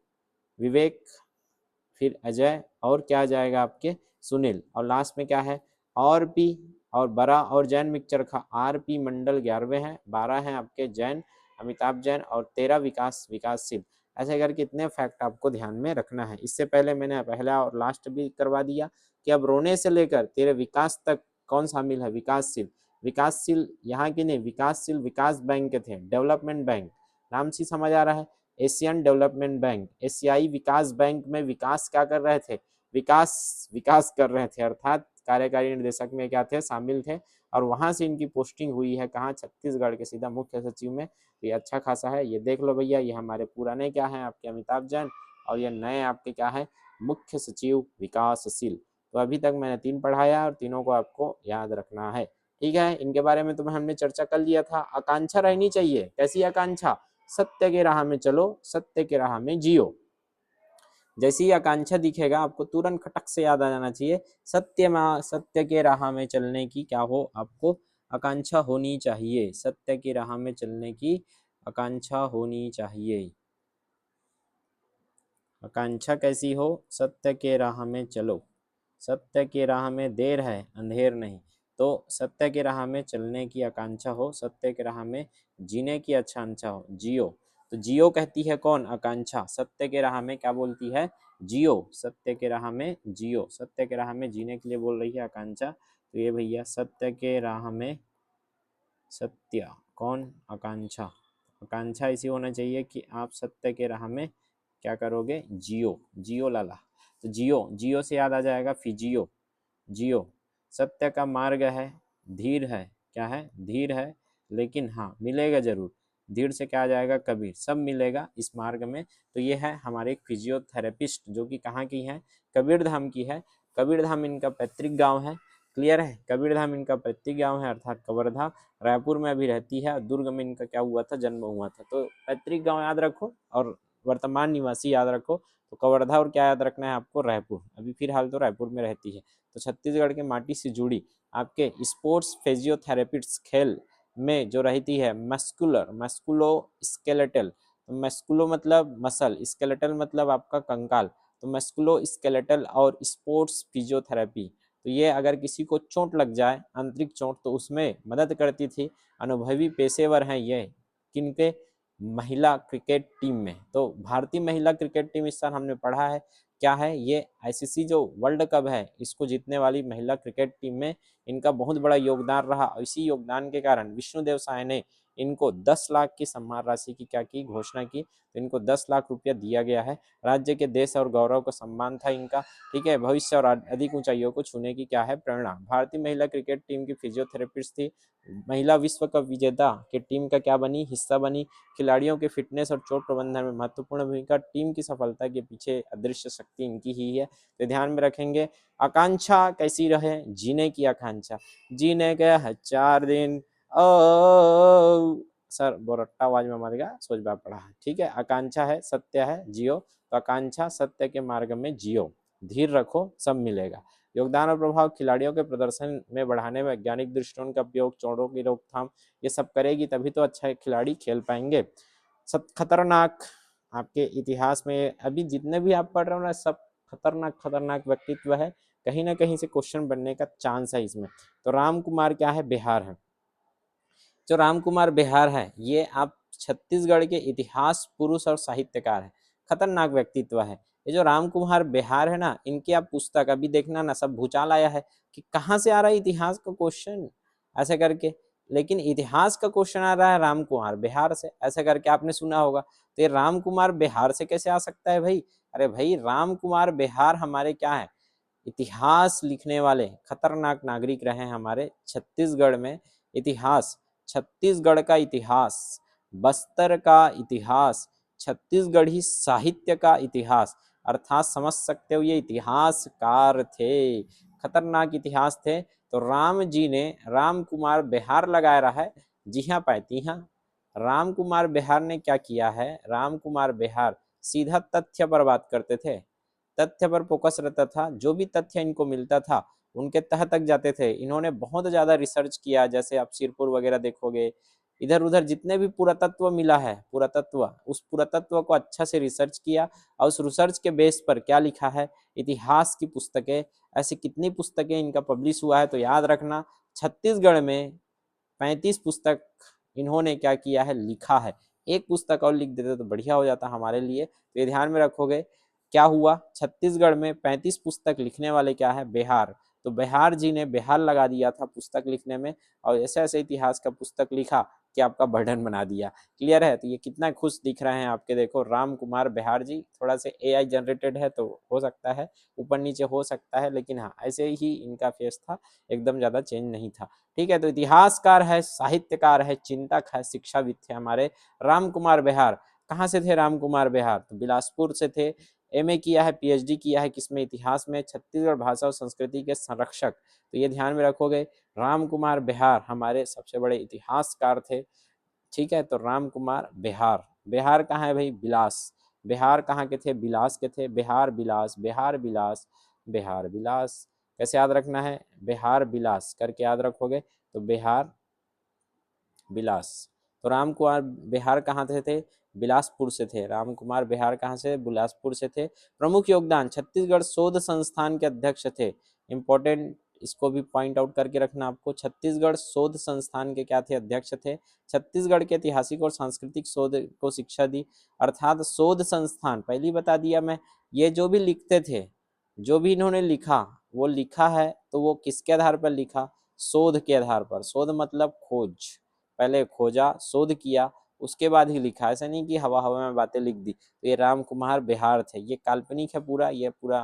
विवेक, फिर अजय, और क्या आ जाएगा आपके, सुनील, और लास्ट में क्या है, और पी, और बड़ा और जैन मिक्सचर खा। आर पी मंडल 11वें हैं, 12 हैं आपके जैन अमिताभ जैन, और 13 विकासशील। ऐसे करके इतने फैक्ट आपको ध्यान में रखना है। इससे पहले मैंने पहला और लास्ट भी करवा दिया कि अब रोने से लेकर तेरे विकास तक कौन शामिल है, विकासशील। विकासशील यहाँ की नहीं, विकासशील विकास बैंक के थे, डेवलपमेंट बैंक नाम से समझ आ रहा है। एशियन डेवलपमेंट बैंक, एशियाई विकास बैंक में विकास क्या कर रहे थे, विकास कर रहे थे, अर्थात कार्यकारी निदेशक में क्या थे, शामिल थे। और वहां से इनकी पोस्टिंग हुई है कहाँ, छत्तीसगढ़ के सीधा मुख्य सचिव में। तो ये अच्छा खासा है, ये देख लो भैया। ये हमारे पुराने क्या है आपके अमिताभ जैन, और ये नए आपके क्या है, मुख्य सचिव विकासशील। तो अभी तक मैंने 3 पढ़ाया और तीनों को आपको याद रखना है। ठीक है, इनके बारे में तो हमने चर्चा कर लिया था। आकांक्षा रहनी चाहिए, कैसी आकांक्षा, सत्य के राह में चलो, सत्य के राह में जियो। जैसी आकांक्षा दिखेगा आपको तुरंत खटक से याद आ जाना चाहिए, सत्य के राह में चलने की क्या हो, आपको आकांक्षा होनी चाहिए। सत्य के राह में चलने की आकांक्षा होनी चाहिए। आकांक्षा कैसी हो, सत्य के राह में चलो, सत्य के राह में देर है अंधेर नहीं। तो सत्य के राह में चलने की आकांक्षा हो, सत्य के राह में जीने की आकांक्षा हो, जियो। तो जियो कहती है कौन, आकांक्षा। सत्य के राह में क्या बोलती है, जियो, सत्य के राह में जियो, सत्य के राह में जीने के लिए बोल रही है आकांक्षा। तो ये भैया सत्य के राह में, सत्य कौन, आकांक्षा। आकांक्षा ऐसी होना चाहिए कि आप सत्य के राह में क्या करोगे, जियो, जियो लाला। तो जियो, जियो से याद आ जाएगा फिजियो, जियो। सत्य का मार्ग है, धीर है, क्या है, धीर है, लेकिन हाँ मिलेगा जरूर। धीर से क्या आ जाएगा, कबीर, सब मिलेगा इस मार्ग में। तो ये है हमारे एक फिजियोथेरेपिस्ट जो कि कहाँ की है, कबीर धाम की है। कबीर धाम इनका पैतृक गांव है, क्लियर है। कबीर धाम इनका पैतृक गांव है, अर्थात कवर्धा। रायपुर में अभी रहती है, दुर्ग में इनका क्या हुआ था, जन्म हुआ था। तो पैतृक गांव याद रखो और वर्तमान निवासी याद रखो। तो कवर्धा और क्या याद रखना है आपको, रायपुर। अभी फिलहाल तो रायपुर में रहती है। तो छत्तीसगढ़ के माटी से जुड़ी आपके स्पोर्ट्स फिजियोथेरेपिस्ट खेल में जो रहती है, मस्कुलर, मस्कुलो स्केलेटल। तो मस्कुलो मतलब मसल, स्केलेटल मतलब आपका कंकाल। तो मस्कुलो स्केलेटल और स्पोर्ट्स फिजियोथेरेपी, तो ये अगर किसी को चोट लग जाए, आंतरिक चोट, तो उसमें मदद करती थी। अनुभवी पेशेवर हैं ये, किनके, महिला क्रिकेट टीम में। तो भारतीय महिला क्रिकेट टीम इस साल हमने पढ़ा है क्या है, ये आईसीसी जो वर्ल्ड कप है इसको जीतने वाली महिला क्रिकेट टीम में इनका बहुत बड़ा योगदान रहा। और इसी योगदान के कारण विष्णुदेव साय ने इनको 10 लाख की सम्मान राशि की क्या की, घोषणा की। तो इनको 10 लाख रुपया दिया गया है। राज्य के देश और गौरव का सम्मान था इनका। ठीक है, भविष्य और अधिक ऊंचाइयों को छूने की क्या है, प्रेरणा। भारतीय महिला क्रिकेट टीम की फिजियोथेरेपिस्ट थी। महिला विश्व कप विजेता की टीम का क्या बनी, हिस्सा बनी। खिलाड़ियों के फिटनेस और चोट प्रबंधन में महत्वपूर्ण भूमिका। टीम की सफलता के पीछे अदृश्य शक्ति इनकी ही है। तो ध्यान में रखेंगे। आकांक्षा कैसी रहे, जीने की आकांक्षा। जीने के है 4 दिन, ओ सर बोरट्टा आवाज में मर गया, सोच बात पढ़ा है। ठीक है, आकांक्षा है, सत्य है, जियो। तो आकांक्षा, सत्य के मार्ग में जियो, धीर रखो, सब मिलेगा। योगदान और प्रभाव, खिलाड़ियों के प्रदर्शन में बढ़ाने, वैज्ञानिक दृष्टिकोण का उपयोग, चोटों की रोकथाम, ये सब करेगी तभी तो अच्छा खिलाड़ी खेल पाएंगे। सब खतरनाक, आपके इतिहास में अभी जितने भी आप पढ़ रहे हो ना, सब खतरनाक खतरनाक व्यक्तित्व है। कहीं ना कहीं से क्वेश्चन बनने का चांस है इसमें। तो राम कुमार क्या है, बिहार है। जो राम कुमार बिहार है ये आप छत्तीसगढ़ के इतिहास पुरुष और साहित्यकार है, खतरनाक व्यक्तित्व है। ये जो राम कुमार बिहार है ना, इनकी आप पुस्तक अभी देखना ना, सब भूचाल आया है कि कहाँ से आ रहा है इतिहास का क्वेश्चन ऐसे करके, लेकिन इतिहास का क्वेश्चन आ रहा है राम कुमार बिहार से ऐसे करके, आपने सुना होगा। तो ये राम कुमार बिहार से कैसे आ सकता है भाई? अरे भाई राम कुमार बिहार हमारे क्या है, इतिहास लिखने वाले खतरनाक नागरिक रहे हमारे छत्तीसगढ़ में। इतिहास, छत्तीसगढ़ का इतिहास, बस्तर का इतिहास, छत्तीसगढ़ी साहित्य का इतिहास, अर्थात समझ सकते हो ये इतिहासकार थे, खतरनाक इतिहास थे। तो राम जी ने राम कुमार बिहार लगाया रहा है। जी हाँ पाती हाँ, राम कुमार बिहार ने क्या किया है, राम कुमार बिहार सीधा तथ्य पर बात करते थे, तथ्य पर फोकस रहता था। जो भी तथ्य इनको मिलता था उनके तह तक जाते थे। इन्होंने बहुत ज्यादा रिसर्च किया, जैसे आप सिरपुर वगैरह देखोगे, इधर उधर जितने भी पुरातत्व मिला है, पुरातत्व, उस पुरातत्व को अच्छा से रिसर्च किया और उस रिसर्च के बेस पर क्या लिखा है, इतिहास की पुस्तकें। ऐसी कितनी पुस्तकें इनका पब्लिश हुआ है तो याद रखना, छत्तीसगढ़ में 35 पुस्तक इन्होंने क्या किया है, लिखा है। एक पुस्तक और लिख देते तो बढ़िया हो जाता हमारे लिए, तो ये ध्यान में रखोगे। क्या हुआ, छत्तीसगढ़ में 35 पुस्तक लिखने वाले क्या है, बिहार। तो बिहार जी ने बिहार लगा दिया था पुस्तक लिखने में, और ऐसे ऐसे इतिहास का पुस्तक लिखा कि आपका बर्डन बना दिया। क्लियर है? तो ये कितना खुश दिख रहे हैं आपके, देखो राम कुमार बिहार जी। थोड़ा से एआई जनरेटेड है तो हो सकता है ऊपर नीचे हो सकता है, लेकिन हाँ ऐसे ही इनका फेस था, एकदम ज्यादा चेंज नहीं था। ठीक है, तो इतिहासकार है, साहित्यकार है, चिंतक है, शिक्षाविद थे हमारे राम कुमार बिहार। कहाँ से थे राम कुमार बिहार? तो बिलासपुर से थे। एमए किया है, पीएचडी किया है किसमें, इतिहास में, छत्तीसगढ़ भाषा और संस्कृति के संरक्षक। तो ये ध्यान में रखोगे, राम कुमार बिहार हमारे सबसे बड़े इतिहासकार थे। ठीक है, तो राम कुमार बिहार, बिहार कहाँ है भाई, बिलास। बिहार कहाँ के थे, बिलास के थे। बिहार बिलास, बिहार बिलास, बिहार बिलास। कैसे याद रखना है, बिहार बिलास करके याद रखोगे। तो बिहार बिलास। तो राम कुमार बिहार कहाँ से थे, बिलासपुर से थे। राम कुमार बिहार कहाँ से, बिलासपुर से थे। प्रमुख योगदान, छत्तीसगढ़ शोध संस्थान के अध्यक्ष थे। इंपॉर्टेंट, इसको भी पॉइंट आउट करके रखना आपको, छत्तीसगढ़ शोध संस्थान के क्या थे, अध्यक्ष थे। छत्तीसगढ़ के ऐतिहासिक और सांस्कृतिक शोध को शिक्षा दी, अर्थात शोध संस्थान पहले बता दिया मैं। ये जो भी लिखते थे, जो भी इन्होंने लिखा, वो लिखा है तो वो किसके आधार पर लिखा, शोध के आधार पर। शोध मतलब खोज, पहले खोजा, शोध किया, उसके बाद ही लिखा। ऐसा नहीं कि हवा हवा में बातें लिख दी। तो ये राम कुमार बिहार थे। ये काल्पनिक है पूरा, ये पूरा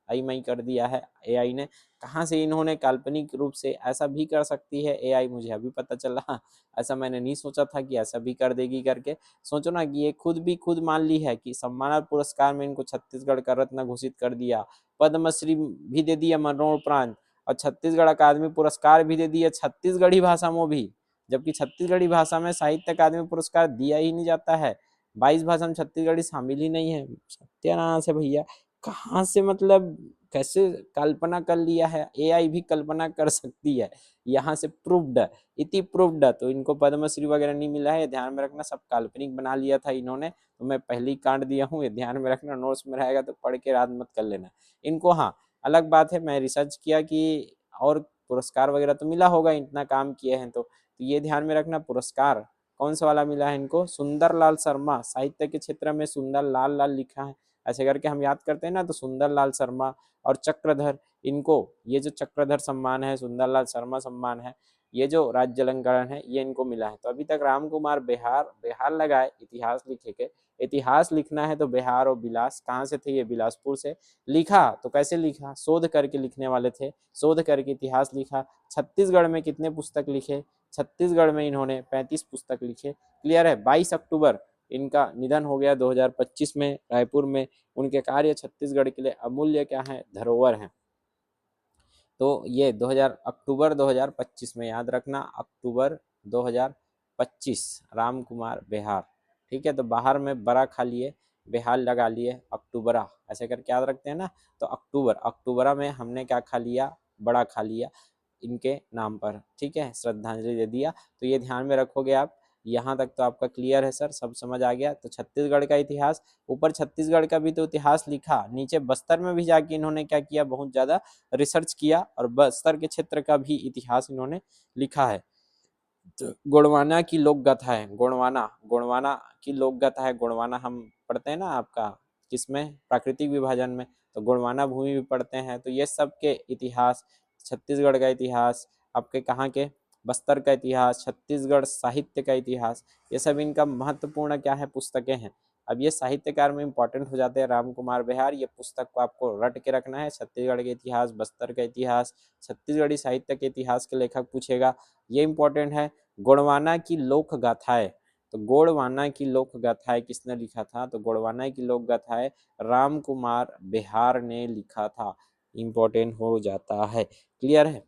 आई मई कर दिया है एआई ने। कहाँ से इन्होंने काल्पनिक रूप से, ऐसा भी कर सकती है एआई, मुझे अभी पता चला। ऐसा मैंने नहीं सोचा था कि ऐसा भी कर देगी करके। सोचो ना कि ये खुद मान ली है कि सम्मानना पुरस्कार में इनको छत्तीसगढ़ का रत्न घोषित कर दिया, पद्मश्री भी दे दिया मरणोपरांत, और छत्तीसगढ़ अकादमी पुरस्कार भी दे दिया छत्तीसगढ़ी भाषा में भी, जबकि छत्तीसगढ़ी भाषा में साहित्य अकादमी पुरस्कार दिया ही नहीं जाता है। 22 भाषा में छत्तीसगढ़ी शामिल ही नहीं है। सत्यानाश है भैया, कहाँ से मतलब, कैसे कल्पना कर लिया है, एआई भी कल्पना कर सकती है। यहाँ से प्रूव्ड, इति प्रूव्ड। तो इनको पद्मश्री वगैरह नहीं मिला है, ध्यान में रखना, सब काल्पनिक बना लिया था इन्होंने। तो मैं पहले ही काट दिया हूँ, ये ध्यान में रखना, नोट्स में रहेगा तो पढ़ के याद मत कर लेना इनको। हाँ अलग बात है, मैं रिसर्च किया कि और पुरस्कार वगैरह तो मिला होगा, इतना काम किए हैं तो ये ध्यान में रखना। पुरस्कार कौन सा वाला मिला है इनको, सुंदर लाल शर्मा, साहित्य के क्षेत्र में सुंदर लाल लाल लिखा है, ऐसे करके हम याद करते हैं ना, तो सुंदर लाल शर्मा। और चक्रधर, इनको ये जो चक्रधर सम्मान है, सुंदर लाल शर्मा सम्मान है, ये जो राज्य अलंकरण है, ये इनको मिला है। तो अभी तक राम कुमार बिहार, बिहार लगाए इतिहास लिखे के। इतिहास लिखना है तो बिहार और बिलास, कहाँ से थे ये, बिलासपुर से। लिखा तो कैसे लिखा, शोध करके लिखने वाले थे, शोध करके इतिहास लिखा। छत्तीसगढ़ में कितने पुस्तक लिखे, छत्तीसगढ़ में इन्होंने 35 पुस्तक लिखे। क्लियर है? 22 अक्टूबर इनका निधन हो गया 2025 में रायपुर में। उनके कार्य छत्तीसगढ़ के लिए अमूल्य क्या है, धरोहर है। तो ये 2000 अक्टूबर 2025 में, याद रखना अक्टूबर 2025, राम कुमार बिहार। ठीक है, तो बाहर में बड़ा खा लिए, बिहार लगा लिए, अक्टूबरा ऐसे करके याद रखते हैं ना। तो अक्टूबर, अक्टूबरा में हमने क्या खा लिया, बड़ा खा लिया इनके नाम पर। ठीक है, श्रद्धांजलि दे दिया। तो ये ध्यान में रखोगे आप। यहाँ तक तो आपका क्लियर है सर, सब समझ आ गया। तो छत्तीसगढ़ का इतिहास, ऊपर छत्तीसगढ़ का भी तो इतिहास लिखा, नीचे बस्तर में भी जाके इन्होंने क्या किया, बहुत ज्यादा रिसर्च किया और बस्तर के क्षेत्र का भी इतिहास इन्होंने लिखा है। तो गोंडवाना की लोक गाथा है, गोंडवाना की लोक गाथा है। गोंडवाना हम पढ़ते हैं ना आपका किसमें, प्राकृतिक विभाजन में, तो गोंडवाना भूमि भी पढ़ते हैं। तो ये सब के इतिहास, छत्तीसगढ़ का इतिहास, आपके कहाँ के, बस्तर का इतिहास, छत्तीसगढ़ साहित्य का इतिहास, ये सब इनका महत्वपूर्ण क्या है, पुस्तकें हैं। अब ये साहित्यकार में इंपॉर्टेंट हो जाते हैं। राम कुमार बेहार, ये पुस्तक को आपको रट के रखना है। छत्तीसगढ़ के इतिहास, बस्तर का इतिहास, छत्तीसगढ़ी साहित्य के इतिहास के लेखक पूछेगा, ये इंपॉर्टेंट है। गोंडवाना की लोक गाथाएं, तो गोंडवाना की लोक गाथाएं किसने लिखा था, तो गोंडवाना की लोक गाथाएं राम कुमार बेहार ने लिखा था। इंपॉर्टेंट हो जाता है, क्लियर है।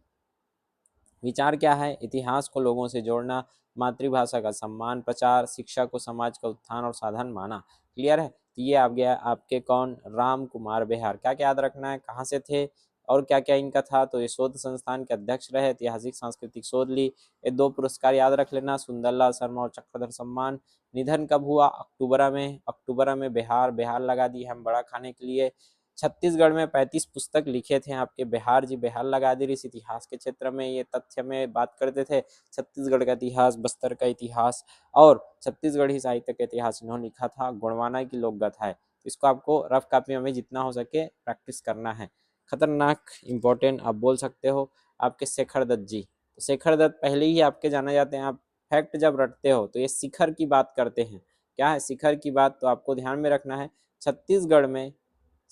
विचार क्या है, इतिहास को लोगों से जोड़ना, मातृभाषा का सम्मान, प्रचार, शिक्षा को समाज का उत्थान और साधन माना। क्लियर है। तो ये आ गया आपके कौन, राम कुमार बेहार। क्या क्या याद रखना है, कहाँ से थे और क्या क्या इनका था, तो ये शोध संस्थान के अध्यक्ष रहे, ऐतिहासिक सांस्कृतिक शोध ली। ये 2 पुरस्कार याद रख लेना, सुंदरलाल शर्मा और चक्रधर सम्मान। निधन कब हुआ, अक्टूबर में बिहार लगा दी हम बड़ा खाने के लिए। छत्तीसगढ़ में 35 पुस्तक लिखे थे आपके बिहार जी, बिहार लगा दी। इस इतिहास के क्षेत्र में ये तथ्य में बात करते थे, छत्तीसगढ़ का इतिहास, बस्तर का इतिहास और छत्तीसगढ़ी साहित्य का इतिहास इन्होंने लिखा था। गोंडवाना की लोक गाथा है, इसको आपको रफ कॉपी में जितना हो सके प्रैक्टिस करना है। खतरनाक इंपॉर्टेंट आप बोल सकते हो आपके शेखर दत्त जी। तो शेखर दत्त पहले ही आपके जाने जाते हैं। आप फैक्ट जब रटते हो तो ये शिखर की बात करते हैं। क्या है शिखर की बात, तो आपको ध्यान में रखना है। छत्तीसगढ़ में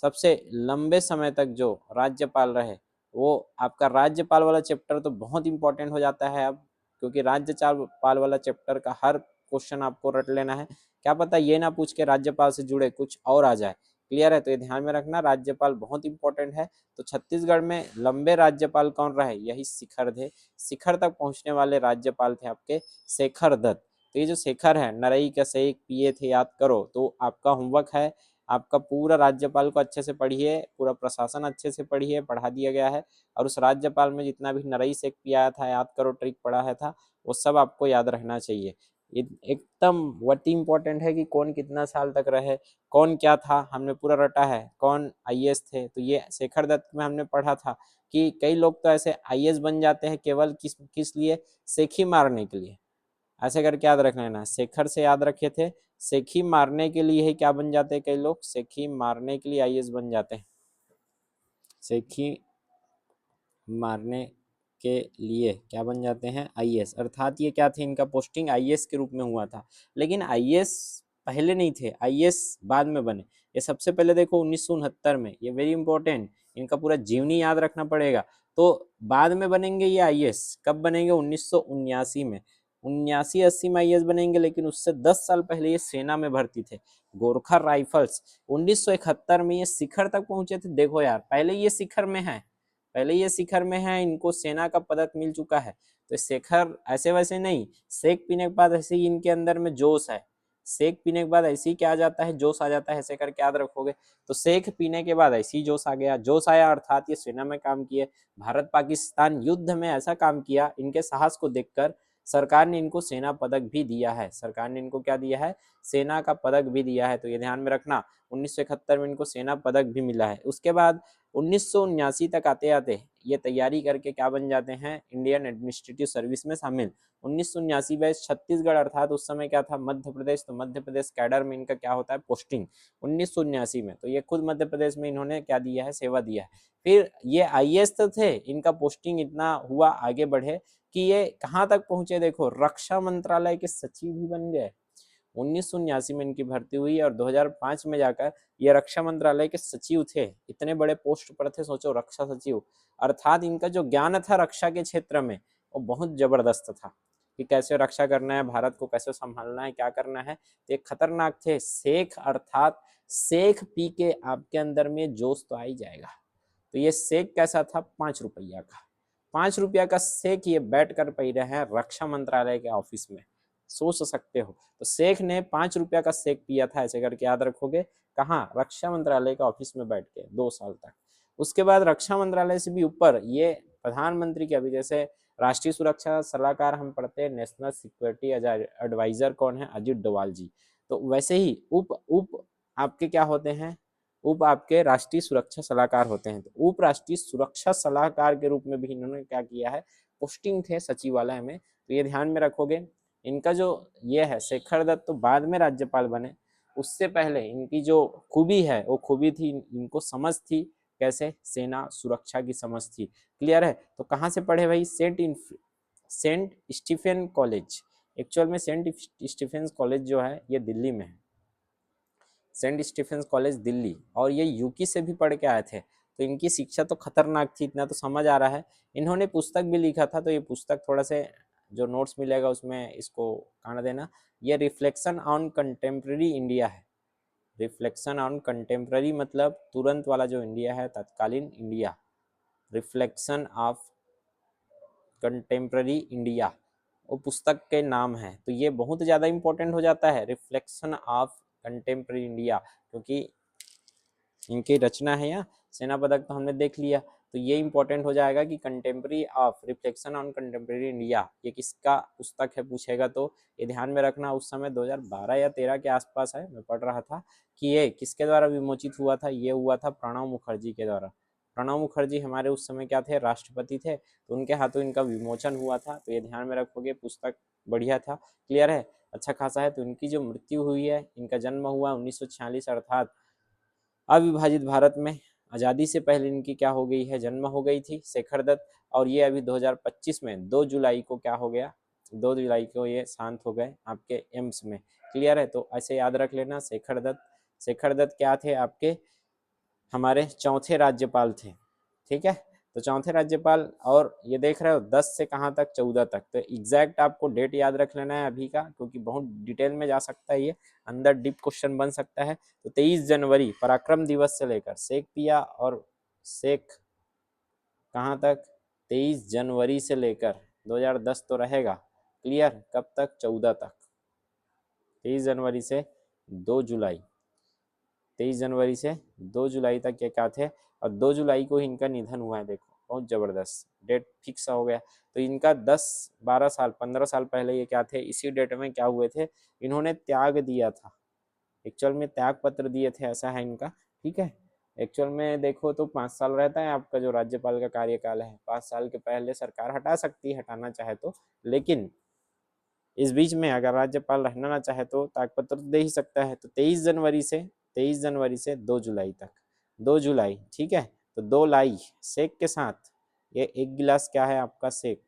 सबसे लंबे समय तक जो राज्यपाल रहे, वो आपका राज्यपाल वाला चैप्टर तो बहुत इंपॉर्टेंट हो जाता है अब, क्योंकि राज्यपाल वाला चैप्टर का हर क्वेश्चन आपको रट लेना है। क्या पता ये ना पूछ के राज्यपाल से जुड़े कुछ और आ जाए। क्लियर है, तो ये ध्यान में रखना, राज्यपाल बहुत इंपॉर्टेंट है। तो छत्तीसगढ़ में लंबे राज्यपाल कौन रहे, यही शिखर थे। शिखर तक पहुंचने वाले राज्यपाल थे आपके शेखर दत्त। तो ये जो शेखर है, नरई का सेक पिए थे याद करो, तो आपका होमवर्क है, आपका पूरा राज्यपाल को अच्छे से पढ़िए, पूरा प्रशासन अच्छे से पढ़िए, पढ़ा दिया गया है। और उस राज्यपाल में जितना भी नरई सेक पिया था याद करो, ट्रिक पढ़ा है था, वो सब आपको याद रखना चाहिए। एकदम वटी इंपॉर्टेंट है कि कौन कितना साल तक रहे, कौन क्या था, हमने पूरा रटा है, कौन आईएएस थे। तो ये शेखर दत्त में हमने पढ़ा था कि कई लोग तो ऐसे आईएएस बन जाते हैं केवल किस किस लिए, सेखी मारने के लिए। ऐसे करके याद रख लेना, शेखर से याद रखे थे, सेखी मारने के लिए ही क्या बन जाते हैं कई लोग, सेखी मारने के लिए आईएएस बन जाते हैं। सेखी मारने के लिए क्या बन जाते हैं, आईएएस। अर्थात ये क्या थे, इनका पोस्टिंग आईएएस के रूप में हुआ था। लेकिन आईएएस पहले नहीं थे, आईएएस बाद में बने। ये सबसे पहले देखो 1969 में, ये वेरी इंपॉर्टेंट, इनका पूरा जीवनी याद रखना पड़ेगा। तो बाद में बनेंगे ये आईएएस, कब बनेंगे, 1979 में, 79-80 में आईएएस बनेंगे। लेकिन उससे 10 साल पहले ये सेना में भर्ती थे, गोरखा राइफल्स। 1971 में ये शिखर तक पहुंचे थे। देखो यार, पहले ये शिखर में है, पहले ये शिखर में है, इनको सेना का पदक मिल चुका है। तो शेखर ऐसे वैसे नहीं, सेक पीने के बाद ऐसे ही इनके अंदर में जोश है, सेक पीने के बाद ऐसे ही क्या आ जाता है, जोश आ जाता है, ऐसे करके याद रखोगे। तो सेक पीने के बाद ऐसे ही जोश आ गया, जोश आया अर्थात ये सेना में काम किए, भारत पाकिस्तान युद्ध में ऐसा काम किया, इनके साहस को देखकर सरकार ने इनको सेना पदक भी दिया है। सरकार ने इनको क्या दिया है, सेना का पदक भी दिया है। तो ये ध्यान में रखना, 1971 में इनको सेना पदक भी मिला है। उसके बाद 1979 तक आते आते ये तैयारी करके क्या बन जाते हैं, इंडियन एडमिनिस्ट्रेटिव सर्विस में शामिल। 1979 बैच छत्तीसगढ़, अर्थात उस समय क्या था, मध्य प्रदेश। तो मध्य प्रदेश कैडर में इनका क्या होता है, पोस्टिंग 1979 में। तो ये खुद मध्य प्रदेश में इन्होंने क्या दिया है, सेवा दिया है। फिर ये आईएएस तो थे, इनका पोस्टिंग इतना हुआ आगे बढ़े कि ये कहाँ तक पहुंचे, देखो रक्षा मंत्रालय के सचिव भी बन गए। 1979 में इनकी भर्ती हुई और 2005 में जाकर ये रक्षा मंत्रालय के सचिव थे। इतने बड़े पोस्ट पर थे, सोचो, रक्षा सचिव। अर्थात इनका जो ज्ञान था रक्षा के क्षेत्र में वो बहुत जबरदस्त था कि कैसे रक्षा करना है, भारत को कैसे संभालना है, क्या करना है। तो एक खतरनाक थे। शेख अर्थात शेख पी के आपके अंदर में जोश तो आ ही जाएगा। तो ये शेख कैसा था, 5 रुपया का, 5 रुपया का शेख ये बैठ कर पी रहे हैं रक्षा मंत्रालय के ऑफिस में, सोच सकते हो। तो शेख ने 5 रुपया का शेख पिया था, ऐसे करके याद रखोगे। कहाँ, रक्षा मंत्रालय के ऑफिस में बैठ के 2 साल तक। उसके बाद रक्षा मंत्रालय से भी ऊपर ये प्रधानमंत्री के, अभी जैसे राष्ट्रीय सुरक्षा सलाहकार हम पढ़ते हैं नेशनल सिक्योरिटी एडवाइजर कौन है, अजित डोभाल जी। तो वैसे ही उप उप आपके क्या होते हैं, उप आपके राष्ट्रीय सुरक्षा सलाहकार होते हैं। तो उप राष्ट्रीय सुरक्षा सलाहकार के रूप में भी इन्होंने क्या किया है, पोस्टिंग थे सचिवालय में। तो ये ध्यान में रखोगे। इनका जो ये है शेखर दत्त तो बाद में राज्यपाल बने, उससे पहले इनकी जो खूबी है वो खूबी थी, इनको समझ थी कैसे, सेना सुरक्षा की समझ थी। क्लियर है। तो कहाँ से पढ़े भाई, सेंट स्टीफेन कॉलेज। एक्चुअल में सेंट स्टीफेन कॉलेज जो है ये दिल्ली में है, सेंट स्टीफेंस कॉलेज दिल्ली। और ये यूपी से भी पढ़ के आए थे। तो इनकी शिक्षा तो खतरनाक थी, इतना तो समझ आ रहा है। इन्होंने पुस्तक भी लिखा था, तो ये पुस्तक थोड़ा से जो नोट्स मिलेगा उसमें इसको काट देना। ये रिफ्लेक्शन ऑन कंटेम्प्रेरी इंडिया है। रिफ्लेक्शन ऑन कंटेम्प्रेरी मतलब तुरंत वाला जो इंडिया है, तत्कालीन India. Reflection of contemporary India वो पुस्तक के नाम है। तो ये बहुत ज़्यादा इंपॉर्टेंट हो जाता है, रिफ्लेक्शन ऑफ कंटेम्प्रेरी इंडिया, क्योंकि इनकी रचना है। या सेना पदक तो हमने देख लिया, तो ये इंपॉर्टेंट हो जाएगा कि contemporary of reflection on contemporary India ये किसका पुस्तक है पूछेगा। तो ये ध्यान में रखना। उस समय 2012 या 13 के आसपास है, मैं पढ़ रहा था कि ये किसके द्वारा विमोचित हुआ था। ये हुआ था प्रणब मुखर्जी के द्वारा। प्रणब मुखर्जी हमारे उस समय क्या थे, राष्ट्रपति थे। तो उनके हाथों इनका विमोचन हुआ था। तो ये ध्यान में रखोगे, पुस्तक बढ़िया था। क्लियर है, अच्छा खासा है। तो इनकी जो मृत्यु हुई है, इनका जन्म हुआ 1946 अर्थात अविभाजित भारत में आज़ादी से पहले इनकी क्या हो गई है, जन्म हो गई थी शेखर दत्त। और ये अभी 2025 में 2 जुलाई को क्या हो गया, 2 जुलाई को ये शांत हो गए आपके एम्स में। क्लियर है। तो ऐसे याद रख लेना शेखर दत्त। शेखर दत्त क्या थे आपके, हमारे चौथे राज्यपाल थे। ठीक है। तो चौथे राज्यपाल। और ये देख रहे हो 10 से कहाँ तक, 14 तक। तो एग्जैक्ट आपको डेट याद रख लेना है अभी का, क्योंकि बहुत डिटेल में जा सकता है, ये अंदर डीप क्वेश्चन बन सकता है। तो 23 जनवरी पराक्रम दिवस से लेकर शेख पिया और शेख कहाँ तक, 23 जनवरी से लेकर 2010 तो रहेगा। क्लियर, कब तक, 14 तक। 23 जनवरी से 2 जुलाई, 23 जनवरी से 2 जुलाई तक ये क्या थे। और 2 जुलाई को ही इनका निधन हुआ है। देखो बहुत जबरदस्त डेट फिक्स हो गया। तो इनका 10-12 साल 15 साल पहले ये क्या थे, इसी डेट में क्या हुए थे, इन्होंने त्याग दिया था। एक्चुअल में त्याग पत्र दिए थे, ऐसा है इनका। ठीक है। एक्चुअल में देखो तो 5 साल रहता है आपका जो राज्यपाल का कार्यकाल है। 5 साल के पहले सरकार हटा सकती है, हटाना चाहे तो। लेकिन इस बीच में अगर राज्यपाल रहना ना चाहे तो त्यागपत्र तो दे ही सकता है। तो 23 जनवरी से 2 जुलाई तक, 2 जुलाई। ठीक है। तो 2 लाई शेक के साथ, ये एक गिलास क्या है आपका शेक,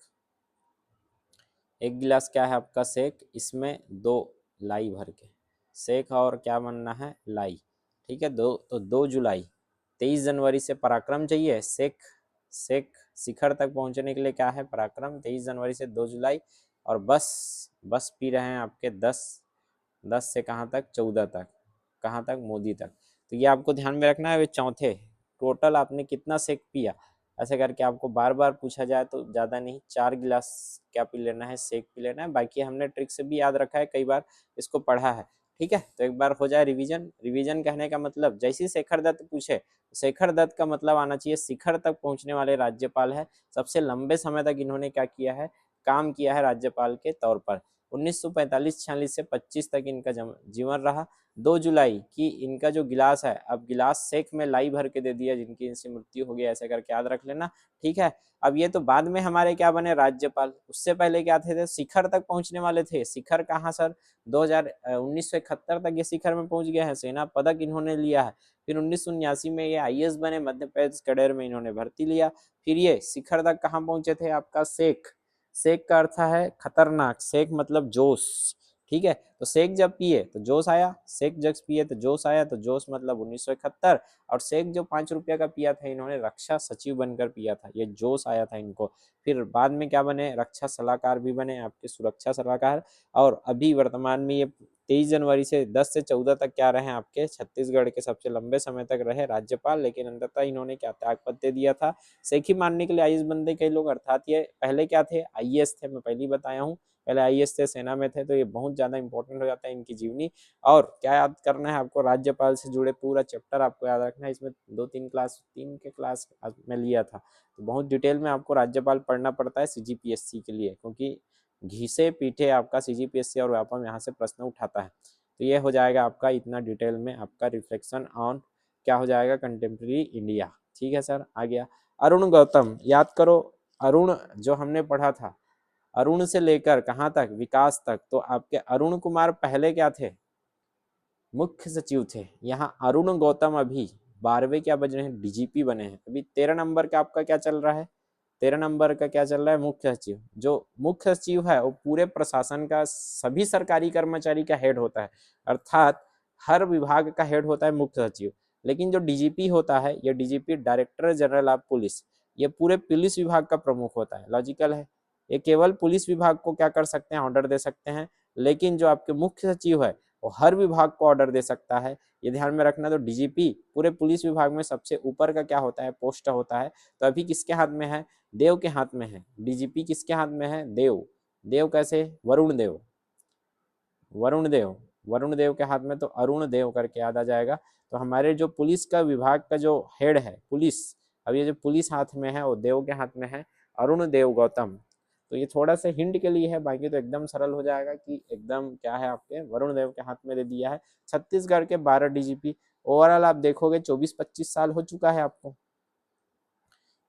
एक गिलास क्या है आपका शेक, इसमें 2 लाई भर के शेक और क्या बनना है, लाई। ठीक है। तो 2 जुलाई, 23 जनवरी से पराक्रम चाहिए, शेख शेख शिखर तक पहुंचने के लिए क्या है, पराक्रम। 23 जनवरी से 2 जुलाई। और बस पी रहे हैं आपके 10 से कहाँ तक, 14 तक। कहाँ तक, मोदी तक। तो ये आपको ध्यान में रखना है। वे चौथे, टोटल आपने कितना शेक पिया, ऐसे करके आपको बार बार पूछा जाए तो ज़्यादा नहीं, 4 गिलास क्या पी लेना है, शेक पी लेना है। बाकी हमने ट्रिक से भी याद रखा है, कई बार इसको पढ़ा है। ठीक है। तो एक बार हो जाए रिवीजन। रिवीजन कहने का मतलब, जैसे ही शेखर दत्त पूछे, शेखर दत्त का मतलब आना चाहिए शिखर तक पहुंचने वाले राज्यपाल है। सबसे लंबे समय तक इन्होंने क्या किया है, काम किया है राज्यपाल के तौर पर। 1945-46 से 25 तक इनका जीवन रहा। 2 जुलाई की इनका जो गिलास है, अब गिलास शेख में लाई भर के दे दिया, जिनकी इनसे मृत्यु हो गई, ऐसे करके याद रख लेना। ठीक है। अब ये तो बाद में हमारे क्या बने, राज्यपाल। उससे पहले क्या थे, शिखर तक पहुंचने वाले थे। शिखर कहाँ सर, 1971 तक ये शिखर में पहुंच गया है। सेना पदक इन्होंने लिया है। फिर 1979 में ये IAS बने, मध्य प्रदेश कैडर में इन्होंने भर्ती लिया। फिर ये शिखर तक कहाँ पहुंचे थे, आपका शेख। शेख का अर्थ है खतरनाक, शेख मतलब जोश। ठीक है। तो शेख जब पिए तो जोश आया, शेख जब पिए तो जोश आया। तो जोश मतलब 1971। और शेख जो 5 रुपया का पिया था, इन्होंने रक्षा सचिव बनकर पिया था, ये जोश आया था इनको। फिर बाद में क्या बने, रक्षा सलाहकार भी बने, आपके सुरक्षा सलाहकार। और अभी वर्तमान में ये 23 जनवरी से 10 से 14 तक क्या रहे, आपके छत्तीसगढ़ के सबसे लंबे समय तक रहे राज्यपाल। लेकिन अंततः इन्होंने क्या, त्यागपत्र दिया था। शेख ही मानने के लिए IAS बनते कई लोग, अर्थात ये पहले क्या थे, IAS थे। मैं पहले ही बताया हूँ, पहले आईएएस थे, सेना में थे, तो ये बहुत ज़्यादा इंपॉर्टेंट हो जाता है इनकी जीवनी। और क्या याद करना है आपको, राज्यपाल से जुड़े पूरा चैप्टर आपको याद रखना है। इसमें 3 के क्लास में लिया था, तो बहुत डिटेल में आपको राज्यपाल पढ़ना पड़ता है सीजीपीएससी के लिए, क्योंकि घिसे पीठे आपका सीजीपीएससी और व्यापम यहाँ से प्रश्न उठाता है। तो ये हो जाएगा आपका इतना डिटेल में आपका रिफ्लेक्शन ऑन क्या हो जाएगा, कंटेम्प्रेरी इंडिया। ठीक है सर, आ गया। अरुण गौतम, याद करो अरुण जो हमने पढ़ा था, अरुण से लेकर कहाँ तक, विकास तक। तो आपके अरुण कुमार पहले क्या थे, मुख्य सचिव थे। यहाँ अरुण गौतम अभी 12वें क्या बज रहे हैं, डीजीपी बने हैं। अभी 13 नंबर का आपका क्या चल रहा है, 13 नंबर का क्या चल रहा है, मुख्य सचिव। जो मुख्य सचिव है वो पूरे प्रशासन का, सभी सरकारी कर्मचारी का हेड होता है, अर्थात हर विभाग का हेड होता है मुख्य सचिव। लेकिन जो डीजीपी होता है, ये DGP director general of police, ये पूरे पुलिस विभाग का प्रमुख होता है। लॉजिकल है, ये केवल पुलिस विभाग को क्या कर सकते हैं, ऑर्डर दे सकते हैं। लेकिन जो आपके मुख्य सचिव है वो हर विभाग को ऑर्डर दे सकता है, ये ध्यान में रखना। तो डीजीपी पूरे पुलिस विभाग में सबसे ऊपर का क्या होता है, पोस्ट होता है। तो अभी किसके हाथ में है, देव के हाथ में है। डीजीपी किसके हाथ में है, देव। देव कैसे, वरुण देव, वरुण देव, वरुण देव के हाथ में। तो अरुण देव करके याद आ जाएगा। तो हमारे जो पुलिस का विभाग का जो हेड है पुलिस, अब ये जो पुलिस हाथ में है वो देव के हाथ में है, अरुण देव गौतम। तो ये थोड़ा सा हिंट के लिए है, बाकी तो एकदम सरल हो जाएगा कि एकदम क्या है, आपके वरुण देव के हाथ में दे दिया है। छत्तीसगढ़ के 12 डीजीपी। ओवरऑल आप देखोगे 24-25 साल हो चुका है आपको,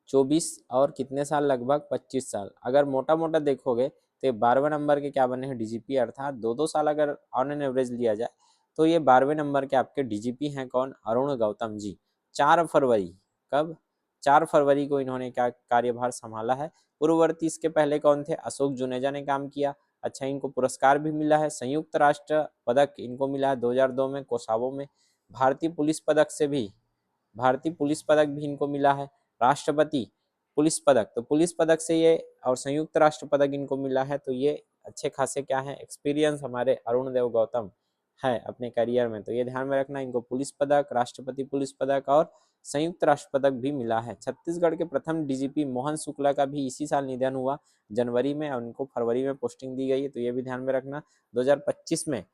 24 और कितने साल, लगभग 25 साल। अगर मोटा मोटा देखोगे तो 12वें नंबर के क्या बने हैं, डीजीपी। अर्थात 2-2 साल अगर ऑन एन एवरेज लिया जाए तो ये 12वें नंबर के आपके डीजीपी हैं। कौन, अरुण गौतम जी। 4 फरवरी, कब, 4 फरवरी को इन्होंने क्या कार्यभार संभाला है। पूर्ववर्ती इसके पहले कौन थे, अशोक जुनेजा ने काम किया। अच्छा, इनको पुरस्कार भी मिला है, संयुक्त राष्ट्र पदक इनको मिला है 2002 में कोसावो में। भारतीय पुलिस पदक से भी, भारतीय पुलिस पदक भी इनको मिला है। राष्ट्रपति पुलिस पदक, तो पुलिस पदक से ये और संयुक्त राष्ट्र पदक इनको मिला है। तो ये अच्छे खासे क्या है, एक्सपीरियंस हमारे अरुण देव गौतम है अपने करियर में। तो ये ध्यान में रखना, इनको पुलिस पदक, राष्ट्रपति पुलिस पदक और संयुक्त राष्ट्र पदक भी मिला है। छत्तीसगढ़ के प्रथम डीजीपी मोहन शुक्ला का भी इसी साल निधन हुआ, जनवरी में, और उनको फरवरी में पोस्टिंग दी गई है। तो ये भी ध्यान में रखना। 2025 में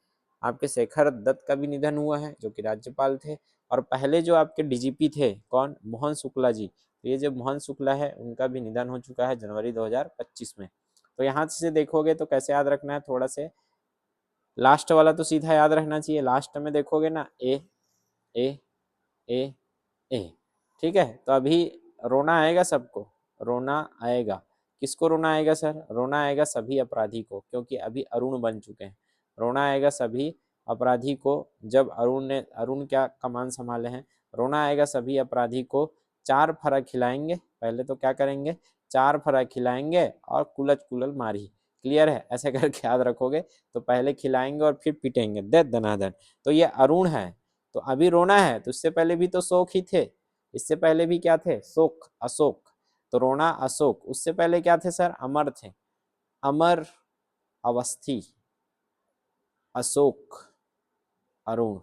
आपके शेखर दत्त का भी निधन हुआ है, जो कि राज्यपाल थे। और पहले जो आपके डीजीपी थे कौन, मोहन शुक्ला जी। तो ये जो मोहन शुक्ला है उनका भी निधन हो चुका है जनवरी 2025 में। तो यहाँ से देखोगे तो कैसे याद रखना है, थोड़ा से लास्ट वाला तो सीधा याद रहना चाहिए। लास्ट में देखोगे ना, ए ए ए ए, ठीक है। तो अभी रोना आएगा सबको, रोना आएगा। किसको रोना आएगा सर, रोना आएगा सभी अपराधी को, क्योंकि अभी अरुण बन चुके हैं। रोना आएगा सभी अपराधी को जब अरुण क्या कमान संभाले हैं। रोना आएगा सभी अपराधी को, 4 फर्क खिलाएंगे। पहले तो क्या करेंगे, 4 फर्क खिलाएंगे और कुलच कुलल मारी। क्लियर है, ऐसे करके याद रखोगे। तो पहले खिलाएंगे और फिर पीटेंगे, दे दनादन। तो ये अरुण है, तो अभी रोना है, तो इससे पहले भी तो शोक ही थे। इससे पहले भी क्या थे, शोक, अशोक। तो रोना अशोक, उससे पहले क्या थे सर, अमर थे, अमर, अवस्थी, अशोक, अरुण।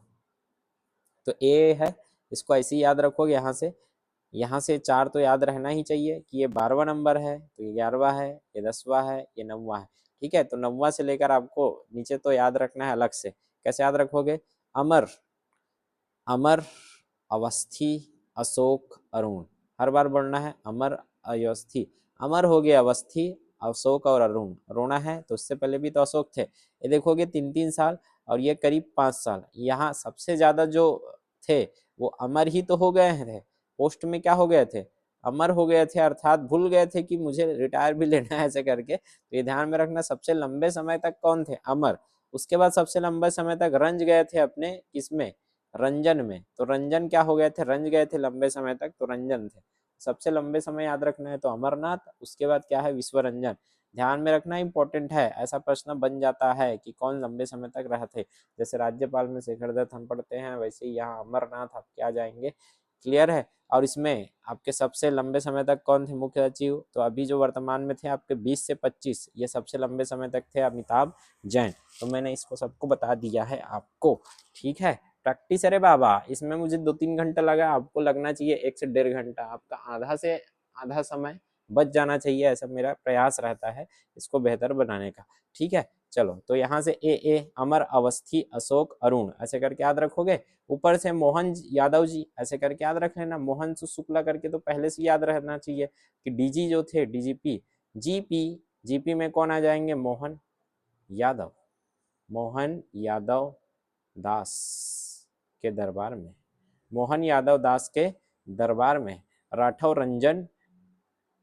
तो ए है, इसको ऐसे ही याद रखोगे। यहाँ से 4 तो याद रहना ही चाहिए कि ये 12वां नंबर है, तो ये 11वां है, ये 10वां है, ये 9वां है। ठीक है, तो 9वां से लेकर आपको नीचे तो याद रखना है अलग से। कैसे याद रखोगे, अमर, अमर, अवस्थी, अशोक, अरुण। हर बार बोलना है अमर, अवस्थी। अमर हो गया, अवस्थी, अशोक और अरुण। रोना है, तो उससे पहले भी तो अशोक थे। ये देखोगे 3-3 साल, और ये करीब 5 साल। यहाँ सबसे ज्यादा जो थे वो अमर ही तो हो गए थे, पोस्ट में क्या हो गए थे, अमर हो गए थे। अर्थात भूल गए थे कि मुझे रिटायर भी लेना है, ऐसे करके। तो ये ध्यान में रखना, सबसे लंबे समय तक कौन थे, अमर। उसके बाद सबसे लंबे समय तक रंज गए थे अपने किसमें, रंजन में। तो रंजन क्या हो गए थे, रंज गए थे लंबे समय तक, तो रंजन थे। सबसे लंबे समय याद रखना है तो अमरनाथ, उसके बाद क्या है, विश्वरंजन। ध्यान में रखना, इंपॉर्टेंट है, ऐसा प्रश्न बन जाता है कि कौन लंबे समय तक रहे थे। जैसे राज्यपाल में शेखर दत्त हम पढ़ते हैं, वैसे ही यहाँ अमरनाथ आपके आ जाएंगे। क्लियर है। और इसमें आपके सबसे लंबे समय तक कौन थे, मुख्य सचिव। तो अभी जो वर्तमान में थे आपके 20 से 25, ये सबसे लंबे समय तक थे अमिताभ जैन। तो मैंने इसको सबको बता दिया है आपको, ठीक है। प्रैक्टिस, अरे बाबा, इसमें मुझे 2-3 घंटा लगा, आपको लगना चाहिए 1 से 1.5 घंटा। आपका आधा से आधा समय बच जाना चाहिए, ऐसा मेरा प्रयास रहता है इसको बेहतर बनाने का। ठीक है, चलो तो यहाँ से ए अमर, अवस्थी, अशोक, अरुण ऐसे करके याद रखोगे। ऊपर से मोहन यादव जी ऐसे करके याद रख लेना। मोहन शुक्ला करके तो पहले से याद रहना चाहिए कि डीजी जो थे डीजीपी, जीपी, जीपी में कौन आ जाएंगे, मोहन यादव, मोहन यादव दास के दरबार में, मोहन यादव दास के दरबार में। राठौर रंजन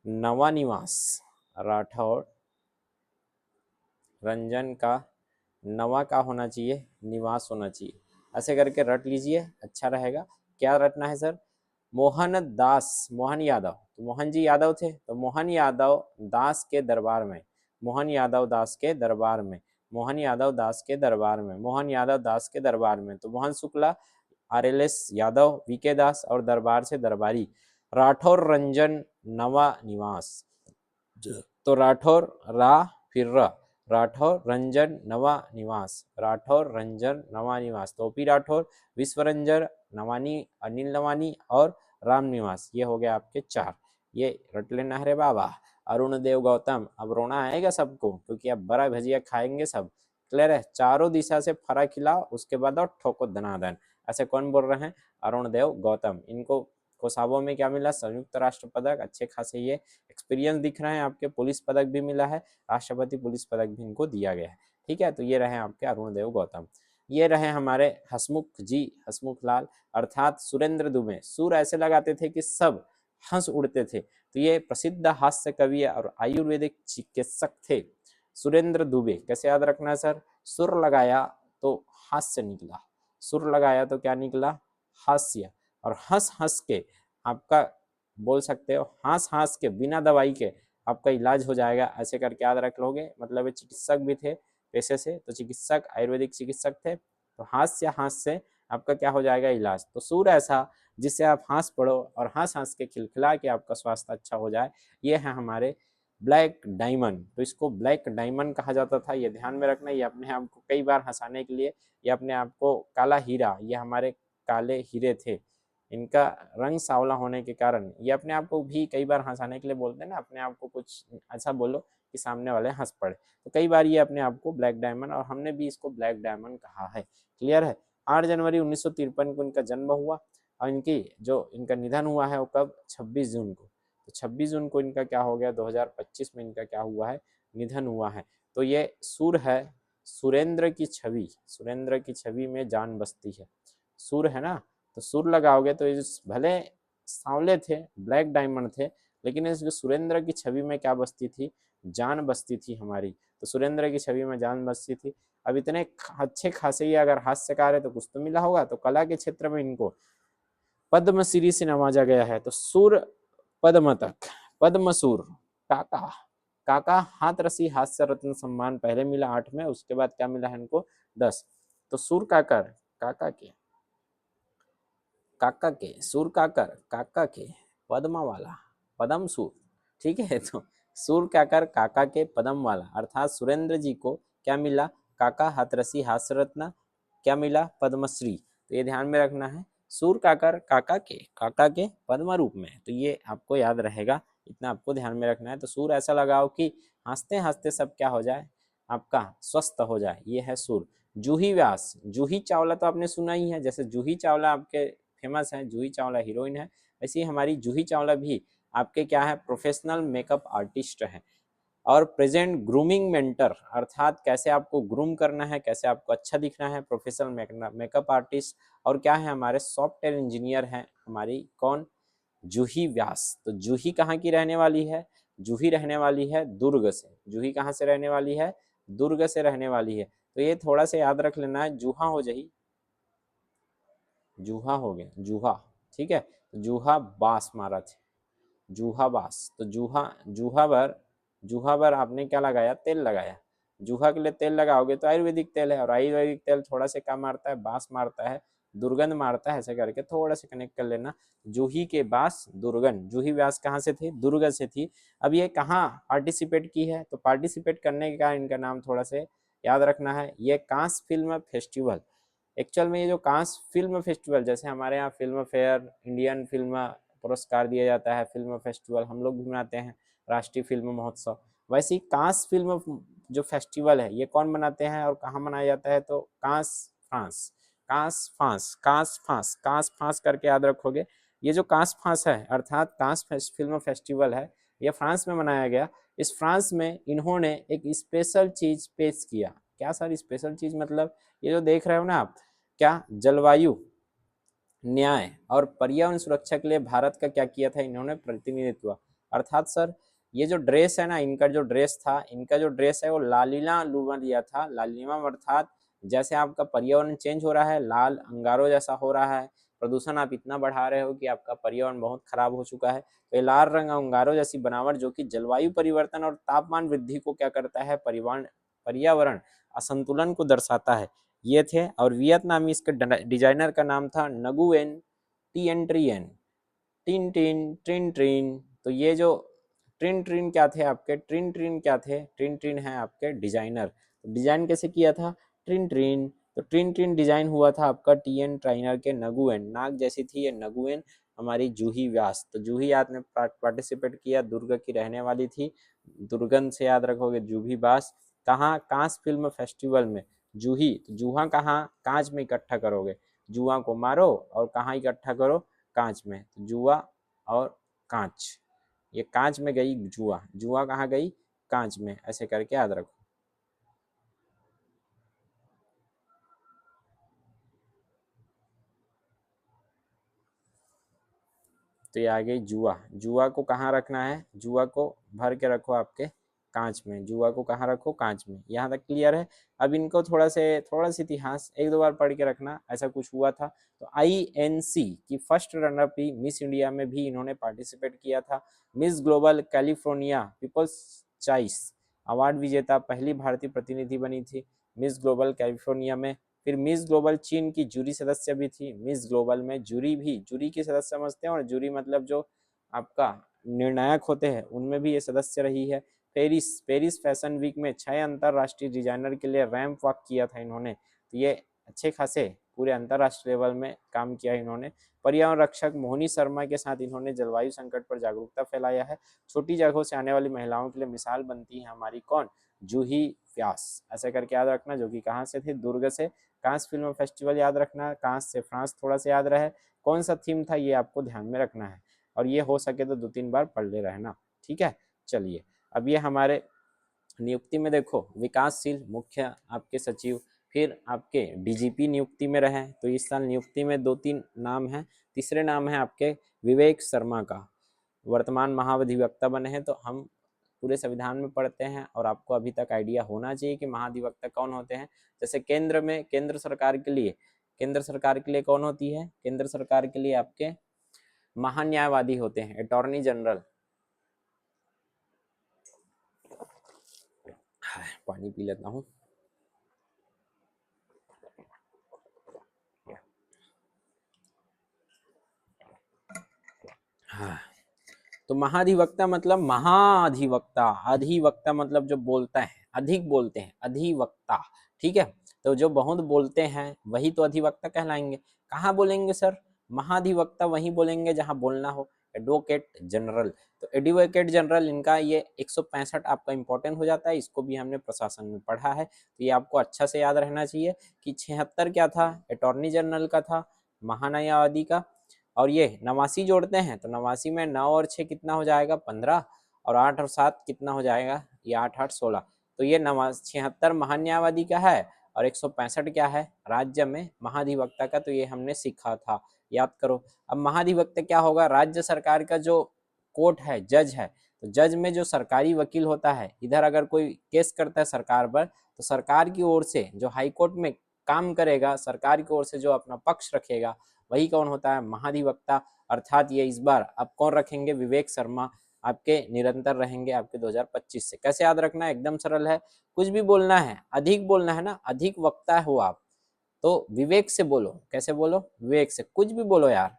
नवा निवास, राठौर रंजन का नवा का होना चाहिए, निवास होना चाहिए, ऐसे करके रट लीजिए, अच्छा रहेगा। क्या रटना है सर, मोहन दास, मोहन यादव, तो मोहन जी यादव थे तो मोहन यादव दास के दरबार में, मोहन यादव दास के दरबार में, मोहन यादव दास के दरबार में, मोहन यादव दास के दरबार में। तो मोहन शुक्ला, आरएलएस यादव, वीके दास और दरबार से दरबारी, राठौर रंजन नवा निवास। तो राठौर रा फिर र, राठौर रंजन नवा निवास, राठौर रंजन नवा निवास, टोपी राठौर, विश्व रंजन नवानी, अनिल नवानी और राम निवास। ये हो गया आपके 4, ये रट लेना है रे बाबा। अरुण देव गौतम, अब रोना आएगा सबको क्योंकि अब बड़ा भजिया खाएंगे सब। क्लियर है, चारों दिशा से फरा खिलाओ उसके बाद और ठोको धनाधन। ऐसे कौन बोल रहे हैं, अरुण देव गौतम। इनको कोसावो में क्या मिला, संयुक्त राष्ट्र पदक, अच्छे खासे ये एक्सपीरियंस दिख रहे हैं आपके, पुलिस पदक भी मिला है, राष्ट्रपति पुलिस पदक भी इनको दिया गया है। ठीक है, तो ये रहे आपके अरुण देव गौतम। ये रहे हमारे हसमुख जी, हसमुख लाल अर्थात सुरेंद्र दुबे। सुर ऐसे लगाते थे कि सब हंस उड़ते थे, तो ये प्रसिद्ध हास्य कवि और आयुर्वेदिक चिकित्सक थे सुरेंद्र दुबे। कैसे याद रखना सर, सुर लगाया तो हास्य निकला, सुर लगाया तो क्या निकला, हास्य, और हंस हंस के आपका बोल सकते हो, हंस हंस के बिना दवाई के आपका इलाज हो जाएगा, ऐसे करके याद रख लोगे। मतलब ये चिकित्सक भी थे पेशे से, तो चिकित्सक, आयुर्वेदिक चिकित्सक थे, तो हास्य हास्य से आपका क्या हो जाएगा, इलाज। तो सुर ऐसा जिससे आप हंस पड़ो और हंस हंस के खिलखिला के आपका स्वास्थ्य अच्छा हो जाए, ये है हमारे ब्लैक डायमंड। तो इसको ब्लैक डायमंड कहा जाता था, ये ध्यान में रखना। ये अपने आप को कई बार हंसाने के लिए, ये अपने आप को काला हीरा, ये हमारे काले हीरे थे, इनका रंग सांवला होने के कारण ये अपने आप को भी कई बार हंसाने के लिए बोलते हैं ना, अपने आप को कुछ ऐसा बोलो कि सामने वाले हंस पड़े, तो कई बार ये अपने आप को ब्लैक डायमंड, और हमने भी इसको ब्लैक डायमंड कहा है। क्लियर है। 8 जनवरी 1953 को इनका जन्म हुआ और इनकी जो इनका निधन हुआ है वो कब, 26 जून को। तो 26 जून को इनका क्या हो गया, 2025 में इनका क्या हुआ है, निधन हुआ है। तो ये सुर है, सुरेंद्र की छवि, सुरेंद्र की छवि में जान बसती है, सुर है ना, तो सुर लगाओगे तो ये भले सांवले थे, ब्लैक डायमंड थे, लेकिन इस सुरेंद्र की छवि में क्या बसती थी, जान बसती थी हमारी। तो सुरेंद्र की छवि में जान बसती थी। अब इतने अच्छे खासे ही अगर हास्यकार है तो कुछ तो मिला होगा, तो कला के क्षेत्र में इनको पद्मश्री से नवाजा गया है। तो सुर पद्म तक, पद्मसूर, काका, काका हाथ रसी हास्य रत्न सम्मान पहले मिला 8 में, उसके बाद क्या मिला है इनको 10। तो सुर काकर, काका के, काका के, सुर काकर, काका के, पद्मा वाला, पदम सुर। ठीक है, तो सुर काकर काका के पदम वाला, अर्थात सुरेंद्र जी को क्या मिला, काका हाथरसी हास्य रत्न, क्या मिला, पद्मश्री। तो ये ध्यान में रखना है, सुर काकर काका के पद्म रूप में। तो ये आपको याद रहेगा, इतना आपको ध्यान में रखना है। तो सुर ऐसा लगाओ कि हंसते हंसते सब क्या हो जाए, आपका स्वस्थ हो जाए, ये है सुर। जूही व्यास, जूही चावला तो आपने सुना ही है, जैसे जूही चावला आपके फेमस है, जूही चावला हीरोइन है, ऐसे ही हमारी जूही चावला भी आपके क्या है, प्रोफेशनल मेकअप आर्टिस्ट है और प्रेजेंट ग्रूमिंग मेंटर, अर्थात कैसे आपको ग्रूम करना है, कैसे आपको अच्छा दिखना है, प्रोफेशनल मेकअप आर्टिस्ट। और क्या है, हमारे सॉफ्टवेयर इंजीनियर हैं हमारी कौन, जूही व्यास। तो जूही कहाँ की रहने वाली है, जूही रहने वाली है दुर्ग से। जूही कहाँ से रहने वाली है, दुर्ग से रहने वाली है। तो ये थोड़ा सा याद रख लेना है, जूहा हो जाही, जूहा हो गया, जूहा। ठीक है, जूहा बास मारा थे, जूहा बास। तो जूहा, जूहा पर आपने क्या लगाया, तेल लगाया। जूहा के लिए तेल लगाओगे तो आयुर्वेदिक तेल है, और आयुर्वेदिक तेल थोड़ा सा क्या मारता है, बास मारता है, दुर्गंध मारता है, ऐसे करके थोड़ा सा कनेक्ट कर लेना। जूही के बास दुर्गंध, जूही व्यास कहाँ से थी, दुर्ग से थी। अब ये कहाँ पार्टिसिपेट की है, तो पार्टिसिपेट करने के कारण इनका नाम थोड़ा सा याद रखना है, ये कांस फिल्म फेस्टिवल। एक्चुअल में ये जो कांस फिल्म फेस्टिवल, जैसे हमारे यहाँ फिल्म फेयर, इंडियन फिल्म पुरस्कार दिया जाता है, फिल्म फेस्टिवल हम लोग भी मनाते हैं, राष्ट्रीय फिल्म महोत्सव। वैसे ही कांस फिल्म जो फेस्टिवल है ये कौन मनाते हैं और कहाँ मनाया जाता है, तो कांस फ्रांस, कांस फांस, कांस फांस, कांस फांस करके याद रखोगे। ये जो कांस फांस है अर्थात कांस फिल्म फेस्टिवल है, ये फ्रांस में मनाया गया। इस फ्रांस में इन्होंने एक स्पेशल चीज पेश किया। क्या सर स्पेशल चीज मतलब, ये जो देख रहे हो ना आप, क्या जलवायु न्याय और पर्यावरण सुरक्षा के लिए भारत का क्या किया था इन्होंने, प्रतिनिधित्व। अर्थात सर ये जो ड्रेस है ना, इनका जो ड्रेस था, इनका जो ड्रेस है वो लालिमा लूमा लिया था। लालिमा अर्थात जैसे आपका पर्यावरण चेंज हो रहा है, लाल अंगारों जैसा हो रहा है, प्रदूषण आप इतना बढ़ा रहे हो कि आपका पर्यावरण बहुत खराब हो चुका है, तो ये लाल रंग अंगारों जैसी बनावट जो कि जलवायु परिवर्तन और तापमान वृद्धि को क्या करता है, पर्यावरण असंतुलन को दर्शाता है, ये थे। और वियतनामी इसके डिजाइनर का नाम था नगुएन टिएन ट्रियन, टिन टिन ट्रिन ट्रिन। तो ये जो ट्रिन ट्रिन क्या थे आपके, ट्रिन ट्रिन क्या थे, ट्रिन ट्रिन है आपके डिजाइनर। तो डिजाइन कैसे किया था, ट्रिन ट्रिन। तो ट्रिन ट्रिन डिजाइन हुआ था आपका टीएन ट्राइनर के नगुएन, नाग जैसी थी ये नगुएन हमारी जूही व्यास। तो जूही याद ने पार्टिसिपेट किया, दुर्ग की रहने वाली थी, दुर्गन से याद रखोगे जूही व्यास। कहाँ, कांस फिल्म फेस्टिवल में जूही, तो जूहा कहाँ, कांच में इकट्ठा करोगे, जुआ को मारो और कहाँ इकट्ठा करो, कांच में। तो जुआ और कांच, ये कांच में गई जुआ, जुआ कहाँ गई, कांच में, ऐसे करके याद रखो। तो ये आ गई जुआ, जुआ को कहाँ रखना है, जुआ को भर के रखो आपके कांच में, जुआ को कहाँ रखो, कांच में। यहाँ तक क्लियर है। अब इनको थोड़ा सा इतिहास एक दो बार पढ़ के रखना, ऐसा कुछ हुआ था। तो INC की फर्स्ट रनर भी मिस इंडिया में भी इन्होंने पार्टिसिपेट किया था। Miss global California people's choice award विजेता पहली भारतीय प्रतिनिधि बनी थी मिस ग्लोबल कैलिफोर्निया में। फिर मिस ग्लोबल चीन की जूरी सदस्य भी थी, मिस ग्लोबल में जूरी भी, जूरी की सदस्य समझते हैं, और जूरी मतलब जो आपका निर्णायक होते हैं उनमें भी ये सदस्य रही है। पेरिस फैशन वीक में 6 अंतरराष्ट्रीय डिजाइनर के लिए रैंप वॉक किया था इन्होंने। तो ये अच्छे खासे पूरे अंतरराष्ट्रीय लेवल में काम किया इन्होंने। पर्यावरण रक्षक मोहिनी शर्मा के साथ इन्होंने जलवायु संकट पर जागरूकता फैलाया है। छोटी जगहों से आने वाली महिलाओं के लिए मिसाल बनती है हमारी कौन, जूही व्यास, ऐसे करके याद रखना, जो कि कहाँ से थे, दुर्ग से। कांस फिल्म फेस्टिवल याद रखना, कांस से फ्रांस थोड़ा सा याद रहे, कौन सा थीम था ये आपको ध्यान में रखना है, और ये हो सके तो 2-3 बार पढ़ ले रहना, ठीक है। चलिए अब ये हमारे नियुक्ति में देखो, विकासशील मुख्य आपके सचिव, फिर आपके DGP नियुक्ति में रहे। तो इस साल नियुक्ति में 2-3 नाम हैं। तीसरे नाम है आपके विवेक शर्मा का, वर्तमान महाधिवक्ता बने हैं। तो हम पूरे संविधान में पढ़ते हैं और आपको अभी तक आइडिया होना चाहिए कि महाधिवक्ता कौन होते हैं। जैसे केंद्र में, केंद्र सरकार के लिए कौन होती है, केंद्र सरकार के लिए आपके महान्यायवादी होते हैं, अटॉर्नी जनरल। पानी पी लेता हूँ। हाँ, तो महाधिवक्ता मतलब महाधिवक्ता, अधिवक्ता मतलब जो बोलता है, अधिक बोलते हैं, अधिवक्ता, ठीक है। तो जो बहुत बोलते हैं वही तो अधिवक्ता कहलाएंगे। कहाँ बोलेंगे सर, महाधिवक्ता वहीं बोलेंगे जहाँ बोलना हो। एडवोकेट जनरल, तो एडवोकेट जनरल इनका ये 165 आपका इंपॉर्टेंट हो जाता है, इसको भी हमने प्रशासन में पढ़ा है, तो ये आपको अच्छा से याद रहना चाहिए कि 76 क्या था, अटॉर्नी जनरल का था, महान्यायवादी का। और ये 89 जोड़ते हैं तो 89 में 9 और 6 कितना हो जाएगा, 15, और 8 और 7 कितना हो जाएगा, ये 8 8 16। तो ये 76 महान्यायवादी का है और 165 क्या है, राज्य में महाधिवक्ता का। तो ये हमने सीखा था, याद करो। अब महाधिवक्ता क्या होगा, राज्य सरकार का जो कोर्ट है, जज है, तो जज में जो सरकारी वकील होता है, इधर अगर कोई केस करता है सरकार पर, तो सरकार की ओर से जो हाई कोर्ट में काम करेगा, सरकार की ओर से जो अपना पक्ष रखेगा, वही कौन होता है, महाधिवक्ता। अर्थात ये इस बार अब कौन रखेंगे, विवेक शर्मा आपके निरंतर रहेंगे आपके 2025 से। कैसे याद रखना है, एकदम सरल है, कुछ भी बोलना है, अधिक बोलना है ना, अधिक वक्ता हो आप, तो विवेक से बोलो। कैसे बोलो, विवेक से, कुछ भी बोलो यार,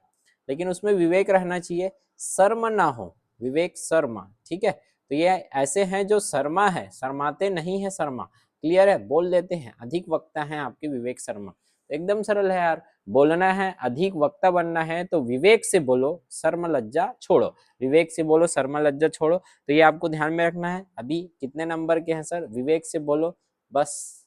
लेकिन उसमें विवेक रहना चाहिए, शर्म ना हो, विवेक शर्मा, ठीक है। तो ये ऐसे हैं जो शर्मा है, शर्माते नहीं है, शर्मा, क्लियर है, बोल देते हैं, अधिक वक्ता है आपके विवेक शर्मा। एकदम सरल है यार। बोलना है, अधिक वक्ता बनना है तो विवेक से बोलो, शर्म लज्जा छोड़ो। विवेक से बोलो, शर्म लज्जा छोड़ो। तो ये आपको ध्यान में रखना है। अभी कितने नंबर के हैं सर? विवेक से बोलो बस,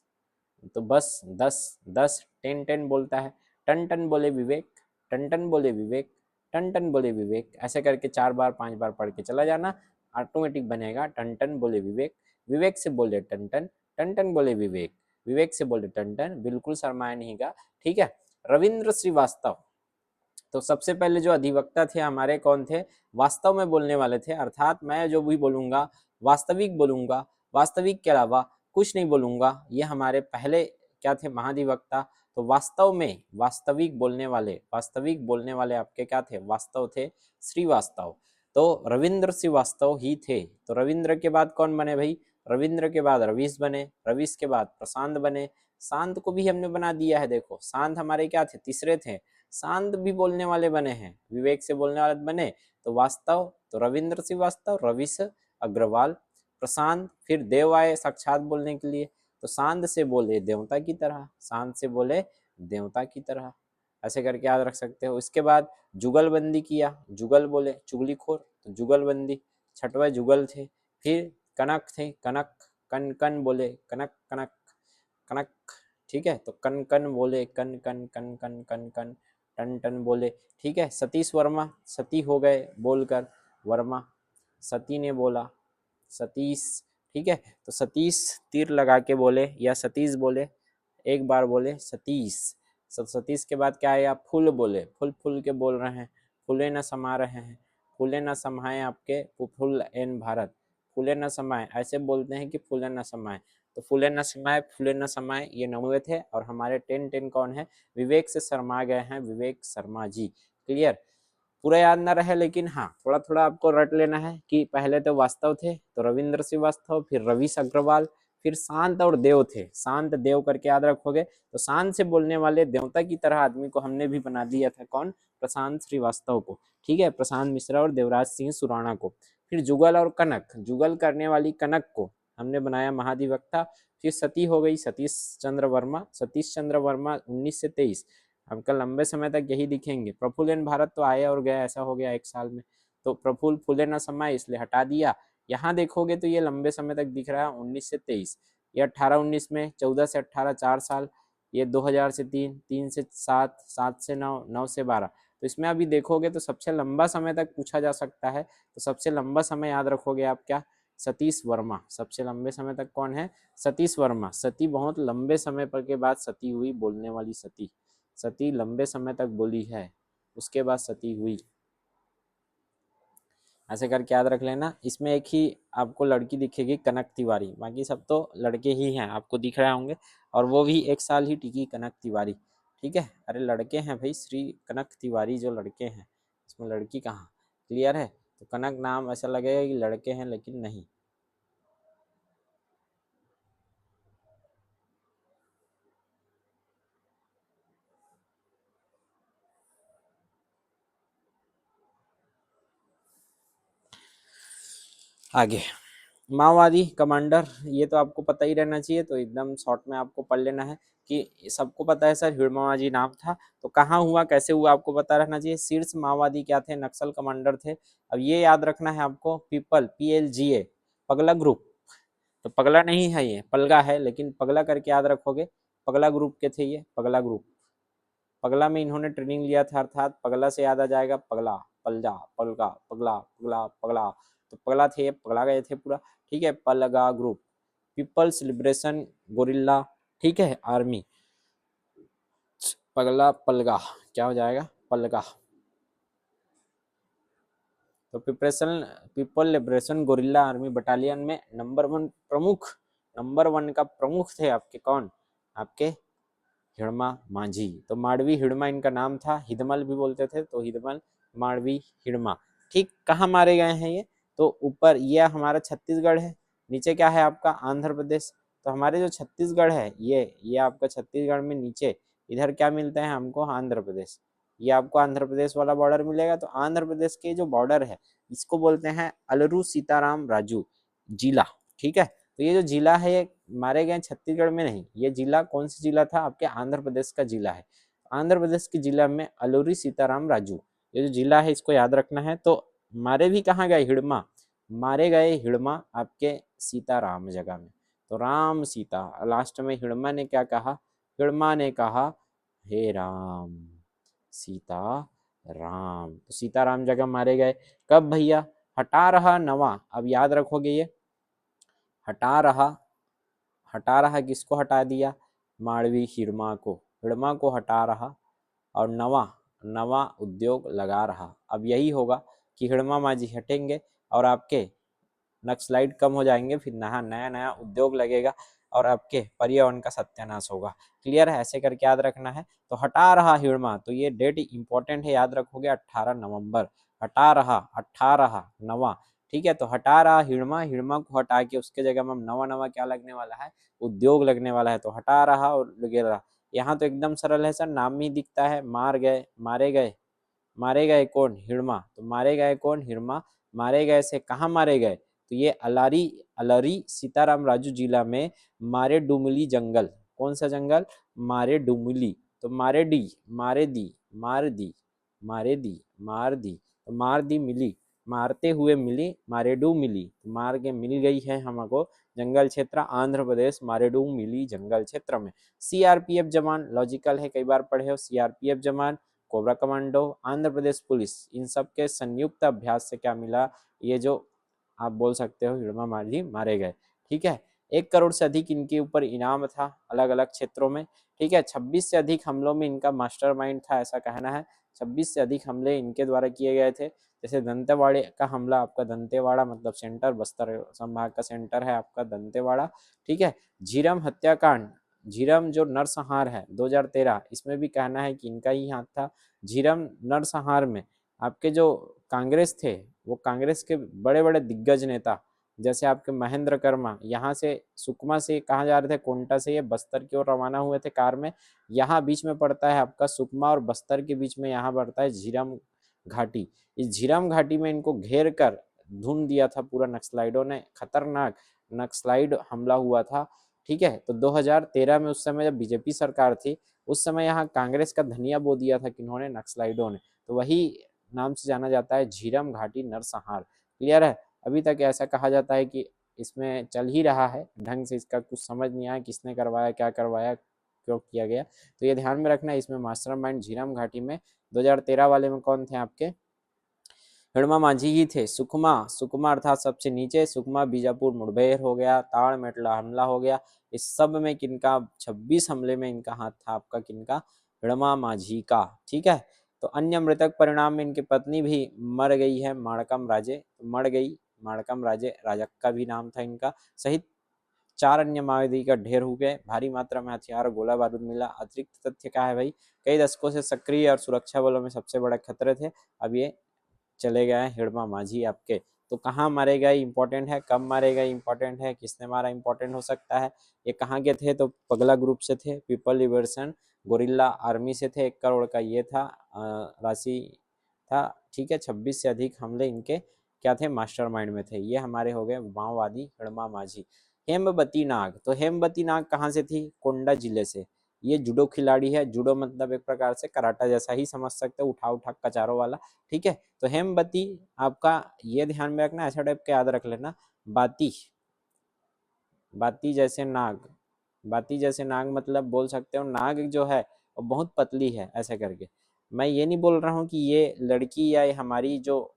तो बस 10 10 10 10 बोलता है। टन टन बोले विवेक, टन टन बोले विवेक, टन टन बोले विवेक। ऐसे करके 4 बार 5 बार पढ़ के चला जाना, ऑटोमेटिक बनेगा। टन टन बोले विवेक, विवेक से बोले टन टन, टन टन बोले विवेक, विवेक से बोले टन टन। बिल्कुल शर्माए नहीं का, ठीक है। रविंद्र श्रीवास्तव, तो सबसे पहले जो अधिवक्ता थे हमारे कौन थे? वास्तव में बोलने वाले थे, अर्थात मैं जो भी बोलूंगा वास्तविक बोलूंगा, वास्तविक के अलावा कुछ नहीं बोलूंगा। ये हमारे पहले क्या थे? महाधिवक्ता। तो वास्तव में वास्तविक बोलने वाले, वास्तविक बोलने वाले आपके क्या थे? वास्तव थे, श्रीवास्तव। तो रविंद्र श्रीवास्तव ही थे। तो रविंद्र के बाद कौन बने भाई? रविंद्र के बाद रवीश बने, रवीश के बाद प्रशांत बने। शांत को भी हमने बना दिया है, देखो शांत हमारे क्या थे? तीसरे थे। शांत भी बोलने वाले बने हैं, विवेक से बोलने वाले बने। तो वास्तव, तो रविंद्र श्रीवास्तव, रवीश अग्रवाल, प्रशांत, फिर देव आए साक्षात बोलने के लिए। तो शांत से बोले देवता की तरह, शांत से बोले देवता की तरह, ऐसे करके याद रख सकते हो। इसके बाद जुगलबंदी किया, जुगल बोले चुगलीखोर, तो जुगलबंदी, छठवा जुगल थे। फिर कनक थे, कनक, कन कन बोले कनक कनक कनक, ठीक है। तो कन कन बोले कन कन कन कन कन कन, टन टन बोले, ठीक है। सतीश वर्मा, सती हो गए बोलकर, वर्मा, सती ने बोला, सतीश, ठीक है। तो सतीश तीर लगा के बोले या सतीश बोले, एक बार बोले सतीश। सतीश के बाद क्या आया? फूल बोले, फूल फूल के बोल रहे हैं, फूले न समा रहे हैं, फूले न समाए आपके फूल एन भारत, फूले न समाए, ऐसे बोलते हैं कि फूले न समाए। तो फूले न समाए, फूले न समाए, ये 9वें थे। और हमारे 10 10 कौन है? विवेक से शर्मा गए हैं, विवेक शर्मा जी। क्लियर? पूरा याद ना रहे, लेकिन हाँ थोड़ा थोड़ा आपको रट लेना है कि पहले तो वास्तव थे, तो रविंद्र श्रीवास्तव, फिर रवीश अग्रवाल, फिर शांत और देव थे, शांत देव करके याद रखोगे। तो शांत से बोलने वाले देवता की तरह आदमी को हमने भी बना दिया था, कौन? प्रशांत श्रीवास्तव को, ठीक है। प्रशांत मिश्रा और देवराज सिंह सुराणा को। फिर जुगल और कनक, जुगल करने वाली कनक को हमने बनाया महाधिवक्ता। फिर सती हो गई सतीश चंद्र वर्मा, सतीश चंद्र वर्मा 19 से 23, हमका लंबे समय तक यही दिखेंगे। प्रफुल्ल एन भारत तो आए और गए, ऐसा हो गया 1 साल में। तो प्रफुल्ल फूले न समाए, इसलिए हटा दिया। यहाँ देखोगे तो ये लंबे समय तक दिख रहा है 19 से 23, ये 18 19 में, 14 से 18 4 साल, ये 2000 से 3, 3 से 7, 7 से 9, 9 से 12। तो इसमें अभी देखोगे तो सबसे लंबा समय तक पूछा जा सकता है। तो सबसे लंबा समय याद रखोगे आप क्या? सतीश वर्मा। सबसे लंबे समय तक कौन है? सतीश वर्मा। सती बहुत लंबे समय पर के बाद सती हुई, बोलने वाली सती, सती लंबे समय तक बोली है, उसके बाद सती हुई, ऐसे करके याद रख लेना। इसमें एक ही आपको लड़की दिखेगी, कनक तिवारी, बाकी सब तो लड़के ही हैं, आपको दिख रहे होंगे। और वो भी 1 साल ही टिकी, कनक तिवारी, ठीक है। अरे लड़के हैं भाई, श्री कनक तिवारी जो लड़के हैं, इसमें लड़की कहाँ? क्लियर है? तो कनक नाम ऐसा लगेगा कि लड़के हैं, लेकिन नहीं। आगे माओवादी कमांडर, ये तो आपको पता ही रहना चाहिए, तो एकदम शॉर्ट में आपको पढ़ लेना है कि सबको पता है सर हिड़मावाजी नाम था। तो कहाँ हुआ, कैसे हुआ, आपको पता रहना चाहिए। शीर्ष माओवादी क्या थे? नक्सल कमांडर थे। अब ये याद रखना है आपको, पीपल, PLGA, पगला ग्रुप। तो पगला नहीं है, ये पलगा है, लेकिन पगला करके याद रखोगे। पगला ग्रुप के थे ये, पगला ग्रुप। पगला में इन्होंने ट्रेनिंग लिया था, अर्थात पगला से याद आ जाएगा पगला, पलजा, पलगा, पगला, पगला, पगला। तो पगला थे, पगला गए थे पूरा, ठीक है। पलगा ग्रुप, पीपल्स लिबरेशन गोरिल्ला, ठीक है, आर्मी। पगला पलगा क्या हो जाएगा? पलगा। तो people liberation gorilla army battalion में नंबर 1 का प्रमुख थे आपके कौन? आपके हिड़मा मांझी। तो माड़वी हिड़मा इनका नाम था, हिदमल भी बोलते थे, तो हिदमल, माड़वी, हिड़मा, ठीक। कहाँ मारे गए हैं ये? तो ऊपर ये हमारा छत्तीसगढ़ है, नीचे क्या है आपका? आंध्र प्रदेश। तो हमारे जो छत्तीसगढ़ है, ये आपका छत्तीसगढ़ में नीचे इधर क्या मिलता है हमको? आंध्र प्रदेश। ये आपको आंध्र प्रदेश वाला बॉर्डर मिलेगा। तो आंध्र प्रदेश के जो बॉर्डर है, इसको बोलते हैं अलरू सीताराम राजू जिला, ठीक है। तो ये जो जिला है, ये मारे गए छत्तीसगढ़ में नहीं, ये जिला कौन सा जिला था, आपके आंध्र प्रदेश का जिला है। आंध्र प्रदेश के जिला में अलूरी सीताराम राजू, ये जो जिला है इसको याद रखना है। तो मारे भी कहाँ गए, हिड़मा, मारे गए हिड़मा आपके सीताराम जगह में। तो राम सीता, लास्ट में हिड़मा ने क्या कहा, हिड़मा ने कहा हे राम सीता राम, तो सीताराम जगह मारे गए। कब भैया, हटा रहा नवा, अब याद रखोगे ये, हटा रहा, हटा रहा किसको हटा दिया, माड़वी हिड़मा को, हिड़मा को हटा रहा, और नवा, नवा उद्योग लगा रहा। अब यही होगा कि हिड़मा माझी हटेंगे और आपके नक्सलाइट कम हो जाएंगे, फिर नया नया नया उद्योग लगेगा और आपके पर्यावरण का सत्यानाश होगा। क्लियर है, ऐसे करके याद रखना है। तो हटा रहा हिड़मा, तो ये डेट इंपॉर्टेंट है, याद रखोगे 18 नवंबर, हटा रहा 18 नवा, ठीक है। तो हटा रहा हिड़मा, हिड़मा को हटा के उसके जगह में नवा नवा क्या लगने वाला है, उद्योग लगने वाला है। तो हटा रहा और लगे रहा, यहाँ तो एकदम सरल है सर, नाम ही दिखता है, मार गए, मारे गए, मारे गए कौन, हिड़मा, तो मारे गए कौन, हिड़मा, मारे गए से कहाँ मारे गए, तो ये अलारी, अलरी सीताराम राजू जिला में मारे डुमली जंगल, कौन सा जंगल, मारे डुमली, तो मारे डी, मारे दी, मार दी, मारे दी, मार दी, तो मार दी मिली, मारते हुए मिली, मारेडू मिली, मार के मिल गई है हमको जंगल क्षेत्र आंध्र प्रदेश, मारेडू मिली जंगल क्षेत्र में। सीआरपीएफ जवान, लॉजिकल है, कई बार पढ़े हो, सीआरपीएफ जवान, cobra commando, Andhra Pradesh police, इन सब के संयुक्त अभ्यास से क्या मिला, ये जो आप बोल सकते हो हिड़मा माझी मारे गए, ठीक है। 1 करोड़ से अधिक इनके ऊपर इनाम था अलग अलग क्षेत्रों में, ठीक है। 26 से अधिक हमलों में इनका मास्टरमाइंड था, ऐसा कहना है। 26 से अधिक हमले इनके द्वारा किए गए थे। जैसे दंतेवाड़े का हमला, आपका दंतेवाड़ा मतलब सेंटर, बस्तर संभाग का सेंटर है आपका दंतेवाड़ा, ठीक है। झीरम हत्याकांड, झीरम जो नरसंहार है 2013, इसमें भी कहना है कि इनका ही हाथ था। झीरम नरसंहार में आपके जो कांग्रेस थे, वो कांग्रेस के बड़े बड़े दिग्गज नेता, जैसे आपके महेंद्र कर्मा, यहाँ से सुकमा से कहाँ जा रहे थे, कोंटा से ये बस्तर की ओर रवाना हुए थे कार में। यहाँ बीच में पड़ता है आपका सुकमा और बस्तर के बीच में यहाँ पड़ता है झीरम घाटी। इस झीरम घाटी में इनको घेर कर धुन दिया था पूरा नक्सलाइडों ने, खतरनाक नक्सलाइड हमला हुआ था, ठीक है। तो 2013 में, उस समय जब बीजेपी सरकार थी, उस समय यहाँ कांग्रेस का धनिया बो दिया था किन्होंने, नक्सलाइडों ने, तो वही नाम से जाना जाता है झीरम घाटी नरसंहार। क्लियर है, अभी तक ऐसा कहा जाता है कि इसमें चल ही रहा है, ढंग से इसका कुछ समझ नहीं आया, किसने करवाया, क्या करवाया, क्यों किया गया, तो ये ध्यान में रखना है। इसमें मास्टरमाइंड झीरम घाटी में 2013 वाले में कौन थे आपके, हिड़मा माझी ही थे। सुकमा, सुकमा अर्थात सबसे नीचे, सुकमा बीजापुर मुठभेड़ हो गया, ताड़ मेटला हमला हो गया, इस सब में किनका 26 हमले में इनका हाथ था, आपका किनका, हिड़मा माझी का, ठीक है। तो अन्य मृतक परिणाम में इनकी पत्नी भी मर गई है, माड़कम राजे, मर गई, माड़कम राजे राजक्का भी नाम था इनका, सहित 4 अन्य माओवादी का ढेर हो गए, भारी मात्रा में हथियार और गोला बारूद मिला। अतिरिक्त तथ्य क्या है भाई, कई दशकों से सक्रिय और सुरक्षा बलों में सबसे बड़ा खतरे थे, अब ये चले गए हैं हिड़मा माझी आपके। तो कहाँ मारे गए इंपॉर्टेंट है, कब मारे गए इंपॉर्टेंट है, किसने मारा इंपॉर्टेंट हो सकता है। ये कहाँ के थे, तो पगला ग्रुप से थे, पीपल लिबरेशन गोरिल्ला आर्मी से थे। 1 करोड़ का ये था राशि था, ठीक है। 26 से अधिक हमले इनके क्या थे, मास्टरमाइंड में थे। ये हमारे हो गए माओवादी हिड़मा माझी। हेमवती नाग, तो हेमवती नाग कहाँ से थी, कोंडा जिले से। ये जूडो खिलाड़ी है, जूडो मतलब एक प्रकार से कराटा जैसा ही समझ सकते हो, उठा उठा कचारों वाला, ठीक है। तो हेमवती आपका ये ध्यान में रखना, ऐसा टाइप के याद रख लेना, बाती, बाती जैसे नाग, बाती जैसे नाग मतलब बोल सकते हो नाग जो है वो बहुत पतली है, ऐसे करके। मैं ये नहीं बोल रहा हूँ कि ये लड़की या ये हमारी जो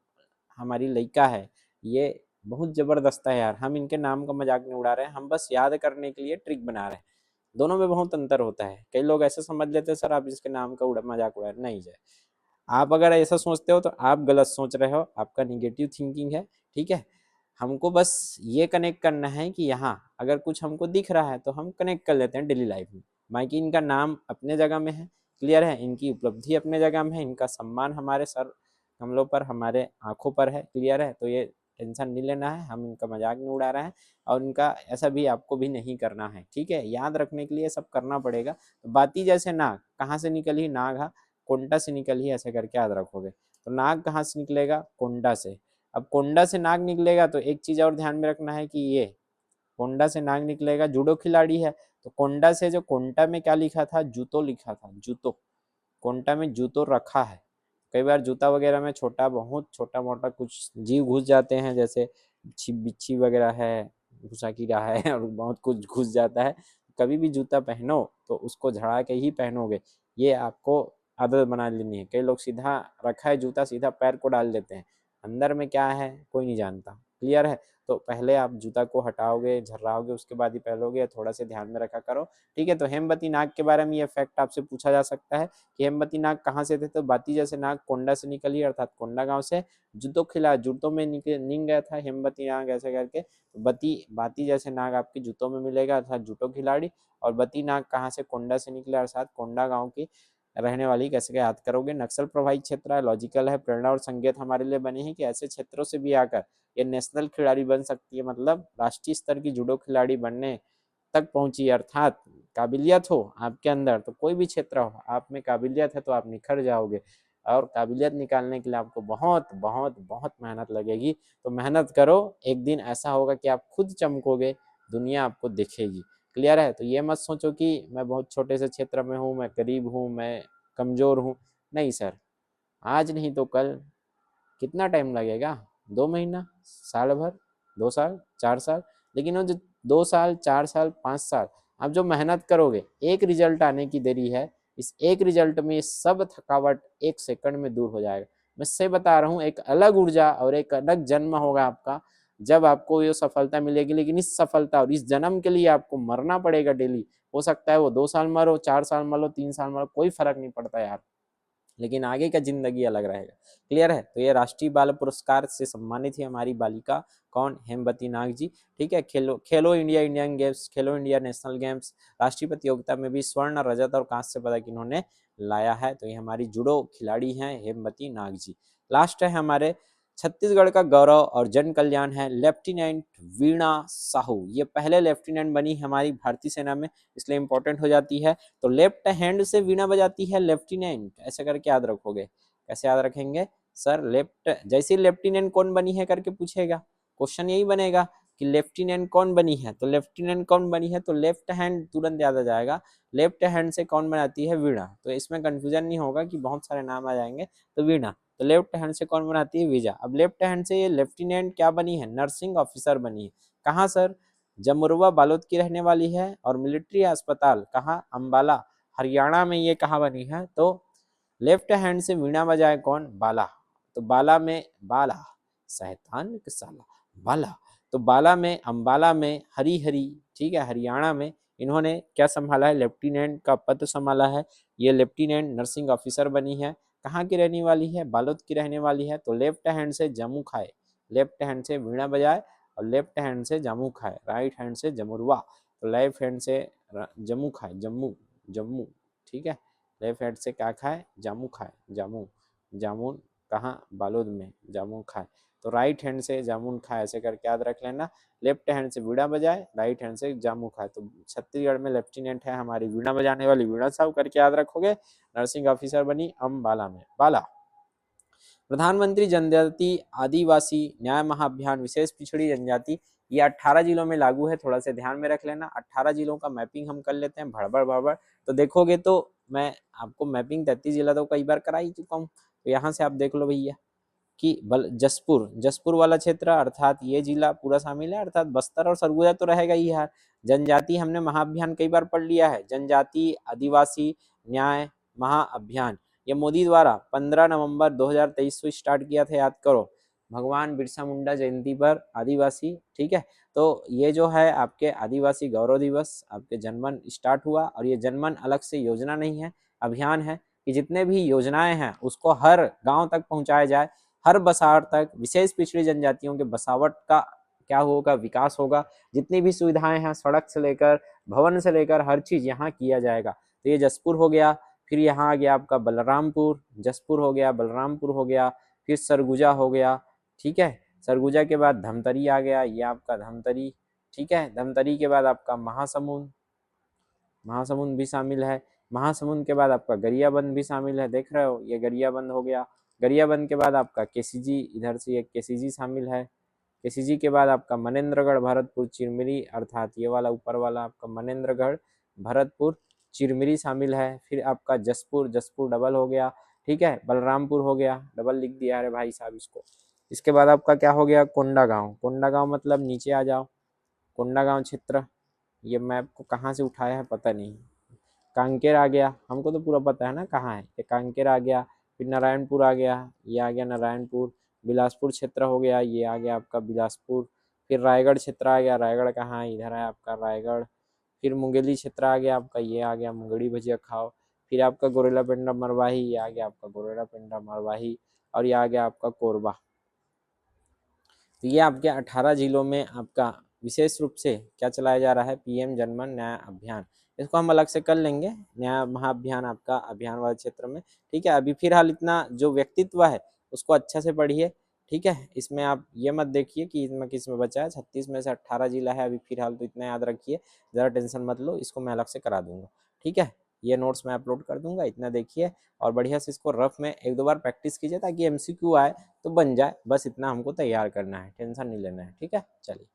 हमारी लड़का है ये बहुत जबरदस्त है यार, हम इनके नाम का मजाक नहीं उड़ा रहे हैं, हम बस याद करने के लिए ट्रिक बना रहे हैं। दोनों में बहुत अंतर होता है, कई लोग ऐसे समझ लेते हैं सर आप इसके नाम का मजाक उड़ा रहे, नहीं जाए। आप अगर ऐसा सोचते हो तो आप गलत सोच रहे हो, आपका निगेटिव थिंकिंग है, ठीक है। हमको बस ये कनेक्ट करना है कि यहाँ अगर कुछ हमको दिख रहा है तो हम कनेक्ट कर लेते हैं डेली लाइफ में। बाकी इनका नाम अपने जगह में है, क्लियर है, इनकी उपलब्धि अपने जगह में है, इनका सम्मान हमारे सर कमलों पर, हमारे आंखों पर है, क्लियर है। तो ये टेंशन नहीं लेना है, हम इनका मजाक नहीं उड़ा रहे हैं और इनका ऐसा भी आपको भी नहीं करना है, ठीक है। याद रखने के लिए सब करना पड़ेगा। तो बाती जैसे नाग कहाँ से निकली, नाग कोंडा से निकली, ऐसे करके याद रखोगे। तो नाग कहाँ से निकलेगा, कोंडा से। अब कोंडा से नाग निकलेगा तो एक चीज और ध्यान में रखना है कि ये कोंडा से नाग निकलेगा, जूडो खिलाड़ी है तो कोंडा से, जो कोंटा में क्या लिखा था, जूतो लिखा था, जूतो, कोंटा में जूतो रखा है। कई बार जूता वगैरह में छोटा, बहुत छोटा मोटा कुछ जीव घुस जाते हैं, जैसे बिच्छी वगैरह है, घुसा कीड़ा है और बहुत कुछ घुस जाता है। कभी भी जूता पहनो तो उसको झड़ा के ही पहनोगे, ये आपको आदत बना लेनी है। कई लोग सीधा रखा है जूता, सीधा पैर को डाल देते हैं, अंदर में क्या है कोई नहीं जानता। क्लियर है? तो पहले आप जूता को हटाओगे, झर्राओगे, उसके बाद ही पहनोगे, थोड़ा सा ध्यान में रखा करो। ठीक है, तो हेमवती नाग के बारे में ये फैक्ट आपसे पूछा जा सकता है कि हेमवती नाग कहाँ से थे, तो बाती जैसे नाग कोंडा से निकली, अर्थात कोंडा गांव से। जूतों खिला, जूतों में निंग गया था हेमवती नाग ऐसे करके। बती, बाती जैसे नाग आपके जूतों में मिलेगा, अर्थात जूटो खिलाड़ी। और बती नाग कहाँ से, कोंडा से निकले, अर्थात कोंडा गाँव की रहने वाली। कैसे याद करोगे? नक्सल प्रभावित क्षेत्र है, लॉजिकल है, प्रेरणा और संकेत हमारे लिए बने हैं कि ऐसे क्षेत्रों से भी आकर ये नेशनल खिलाड़ी बन सकती है, मतलब राष्ट्रीय स्तर की जूडो खिलाड़ी बनने तक पहुंची। अर्थात काबिलियत हो आपके अंदर तो कोई भी क्षेत्र हो, आप में काबिलियत है तो आप निखर जाओगे। और काबिलियत निकालने के लिए आपको बहुत बहुत बहुत मेहनत लगेगी। तो मेहनत करो, एक दिन ऐसा होगा कि आप खुद चमकोगे, दुनिया आपको दिखेगी। क्लियर है? तो ये मत सोचो कि मैं बहुत छोटे से क्षेत्र में हूँ, मैं गरीब हूँ, मैं कमजोर हूँ। नहीं सर, आज नहीं तो कल। कितना टाइम लगेगा? 2 महीना, साल भर, 2 साल, 4 साल। लेकिन वो जो 2 साल, 4 साल, 5 साल आप जो मेहनत करोगे, एक रिजल्ट आने की देरी है। इस एक रिजल्ट में ये सब थकावट 1 सेकंड में दूर हो जाएगा। मैं सही बता रहा हूँ, एक अलग ऊर्जा और एक अलग जन्म होगा आपका जब आपको ये सफलता मिलेगी। लेकिन इस सफलता और इस जन्म के लिए आपको मरना पड़ेगा डेली। हो सकता है वो 2 साल मरो, 4 साल मरो, 3 साल मरो, कोई फर्क नहीं पड़ता यार, लेकिन आगे का जिंदगी अलग रहेगा। क्लियर है? तो ये राष्ट्रीय बाल पुरस्कार से सम्मानित है हमारी बालिका, कौन? हेमवती नाग जी। ठीक है, खेलो खेलो इंडिया इंडियन गेम्स, खेलो इंडिया नेशनल गेम्स, राष्ट्रीय प्रतियोगिता में भी स्वर्ण, रजत और कांस्य पदक इन्होंने लाया है। तो ये हमारी जुडो खिलाड़ी हैं हेमवती नाग जी। लास्ट है हमारे छत्तीसगढ़ का गौरव और जन कल्याण है लेफ्टिनेंट वीणा साहू। ये पहले लेफ्टिनेंट बनी हमारी भारतीय सेना में, इसलिए इंपॉर्टेंट हो जाती है। तो लेफ्ट हैंड से वीणा बजाती है लेफ्टिनेंट, ऐसे करके याद रखोगे। कैसे याद रखेंगे सर? लेफ्ट, जैसे लेफ्टिनेंट कौन बनी है करके पूछेगा, क्वेश्चन यही बनेगा कि लेफ्टिनेंट कौन बनी है, तो लेफ्टिनेंट कौन बनी है तो लेफ्ट हैंड तुरंत याद आ जाएगा। लेफ्ट हैंड से कौन बनाती है? वीणा। तो इसमें कंफ्यूजन नहीं होगा कि बहुत सारे नाम आ जाएंगे, तो वीणा। तो लेफ्ट हैंड से कौन बनाती है? विजा। अब लेफ्ट हैंड से ये लेफ्टिनेंट क्या बनी है? नर्सिंग ऑफिसर बनी है। कहाँ सर? जमुरवा बालोद की रहने वाली है। और मिलिट्री अस्पताल कहाँ? अंबाला हरियाणा में ये कहाँ बनी है? तो लेफ्ट हैंड से वीणा बजाए कौन? बाला। तो बाला में, बाला शैतान के साला, बाला। तो बाला में, अंबाला में, हरी हरी, ठीक है, हरियाणा में इन्होंने क्या संभाला है? लेफ्टिनेंट का पद संभाला है। ये लेफ्टिनेंट नर्सिंग ऑफिसर बनी है। कहाँ की रहने वाली है? बालोद की रहने वाली है। तो लेफ्ट हैंड से जम्मू खाए, लेफ्ट हैंड से वीणा बजाए और लेफ्ट हैंड से जम्मू खाए, राइट हैंड से जमुरवा। तो लेफ्ट हैंड से जम्मू खाए, जम्मू, जम्मू, ठीक है। लेफ्ट हैंड से क्या खाए? जामू खाए, जामू, जामुन कहाँ? बालोद में, जामुन खाए। तो राइट हैंड से जामुन खाए, ऐसे करके याद रख लेना। लेफ्ट हैंड से वीणा बजाए, राइट हैंड से जामू खाए। तो छत्तीसगढ़ में लेफ्टिनेंट है हमारी वीणा बजाने वाली, वीणा साहब करके याद रखोगे। नर्सिंग ऑफिसर बनी अम्बाला में, बाला। प्रधानमंत्री जनजाति आदिवासी न्याय महाअभियान विशेष पिछड़ी जनजाति, ये 18 जिलों में लागू है। थोड़ा सा ध्यान में रख लेना। 18 जिलों का मैपिंग हम कर लेते हैं भड़बड़ भड़बड़। तो देखोगे तो मैं आपको मैपिंग 33 जिला तो कई बार करा ही चुका हूँ। तो यहाँ से आप देख लो भैया कि जसपुर, जसपुर वाला क्षेत्र अर्थात ये जिला पूरा शामिल है, अर्थात बस्तर और सरगुजा तो रहेगा ही यार। जनजाति हमने महाअभियान कई बार पढ़ लिया है, जनजाति आदिवासी न्याय महाअभियान। ये मोदी द्वारा 15 नवंबर 2023 को स्टार्ट किया था, याद करो, भगवान बिरसा मुंडा जयंती पर आदिवासी। ठीक है, तो ये जो है आपके आदिवासी गौरव दिवस, आपके जनमन स्टार्ट हुआ। और ये जनमन अलग से योजना नहीं है, अभियान है कि जितने भी योजनाएं हैं उसको हर गांव तक पहुंचाया जाए, हर बसावट तक। विशेष पिछड़ी जनजातियों के बसावट का क्या होगा? विकास होगा। जितनी भी सुविधाएं हैं, सड़क से लेकर भवन से लेकर हर चीज यहाँ किया जाएगा। तो ये जसपुर हो गया। फिर यहाँ आ गया आपका बलरामपुर, जसपुर हो गया, बलरामपुर हो गया, फिर सरगुजा हो गया। ठीक है, सरगुजा के बाद धमतरी आ गया, ये आपका धमतरी। ठीक है, धमतरी के बाद आपका महासमुंद, महासमुंद भी शामिल है। महासमुंद के बाद आपका गरियाबंद भी शामिल है, देख रहे हो, ये गरियाबंद हो गया। गरियाबंद के बाद आपका केसीजी, इधर से ये केसीजी शामिल है। केसीजी के बाद आपका मनेंद्रगढ़, भरतपुर, चिरमिरी, अर्थात ये वाला ऊपर वाला आपका मनेंद्रगढ़, भरतपुर, चिरमिरी शामिल है। फिर आपका जसपुर, जसपुर डबल हो गया, ठीक है। बलरामपुर हो गया, डबल लिख दिया अरे भाई साहब इसको। इसके बाद आपका क्या हो गया, कोंडागांव। कोंडागांव मतलब नीचे आ जाओ, कोंडागांव क्षेत्र, ये मैप को कहाँ से उठाया है पता नहीं। कांकेर आ गया, हमको तो पूरा पता है ना कहाँ है, ये कांकेर आ गया। फिर नारायणपुर आ गया, ये आ गया नारायणपुर। बिलासपुर क्षेत्र हो गया, ये आ गया आपका बिलासपुर। फिर रायगढ़ क्षेत्र आ गया, रायगढ़ कहाँ है, इधर है आपका रायगढ़। फिर मुंगेली क्षेत्र आ गया आपका, ये आ गया मुंगड़ी भजिया खाओ। फिर आपका गोरेला पेंडा मरवाही, ये आ गया आपका गोरेला पेंडा मरवाही। और ये आ गया आपका कोरबा। तो ये आपके 18 जिलों में आपका विशेष रूप से क्या चलाया जा रहा है, पीएम जनमन न्याय अभियान। इसको हम अलग से कर लेंगे, न्याय महाअभियान आपका अभियान वाले क्षेत्र में, ठीक है। अभी फिलहाल इतना जो व्यक्तित्व है उसको अच्छा से पढ़िए, ठीक है। इसमें आप ये मत देखिए कि इसमें किस में बचा है, 36 में से 18 जिला है अभी फिलहाल, तो इतना याद रखिए, ज़्यादा टेंशन मत लो, इसको मैं अलग से करा दूंगा, ठीक है। ये नोट्स मैं अपलोड कर दूंगा, इतना देखिए और बढ़िया से इसको रफ में एक दो बार प्रैक्टिस कीजिए ताकि एमसीक्यू आए तो बन जाए, बस इतना हमको तैयार करना है, टेंशन नहीं लेना है, ठीक है। चलिए।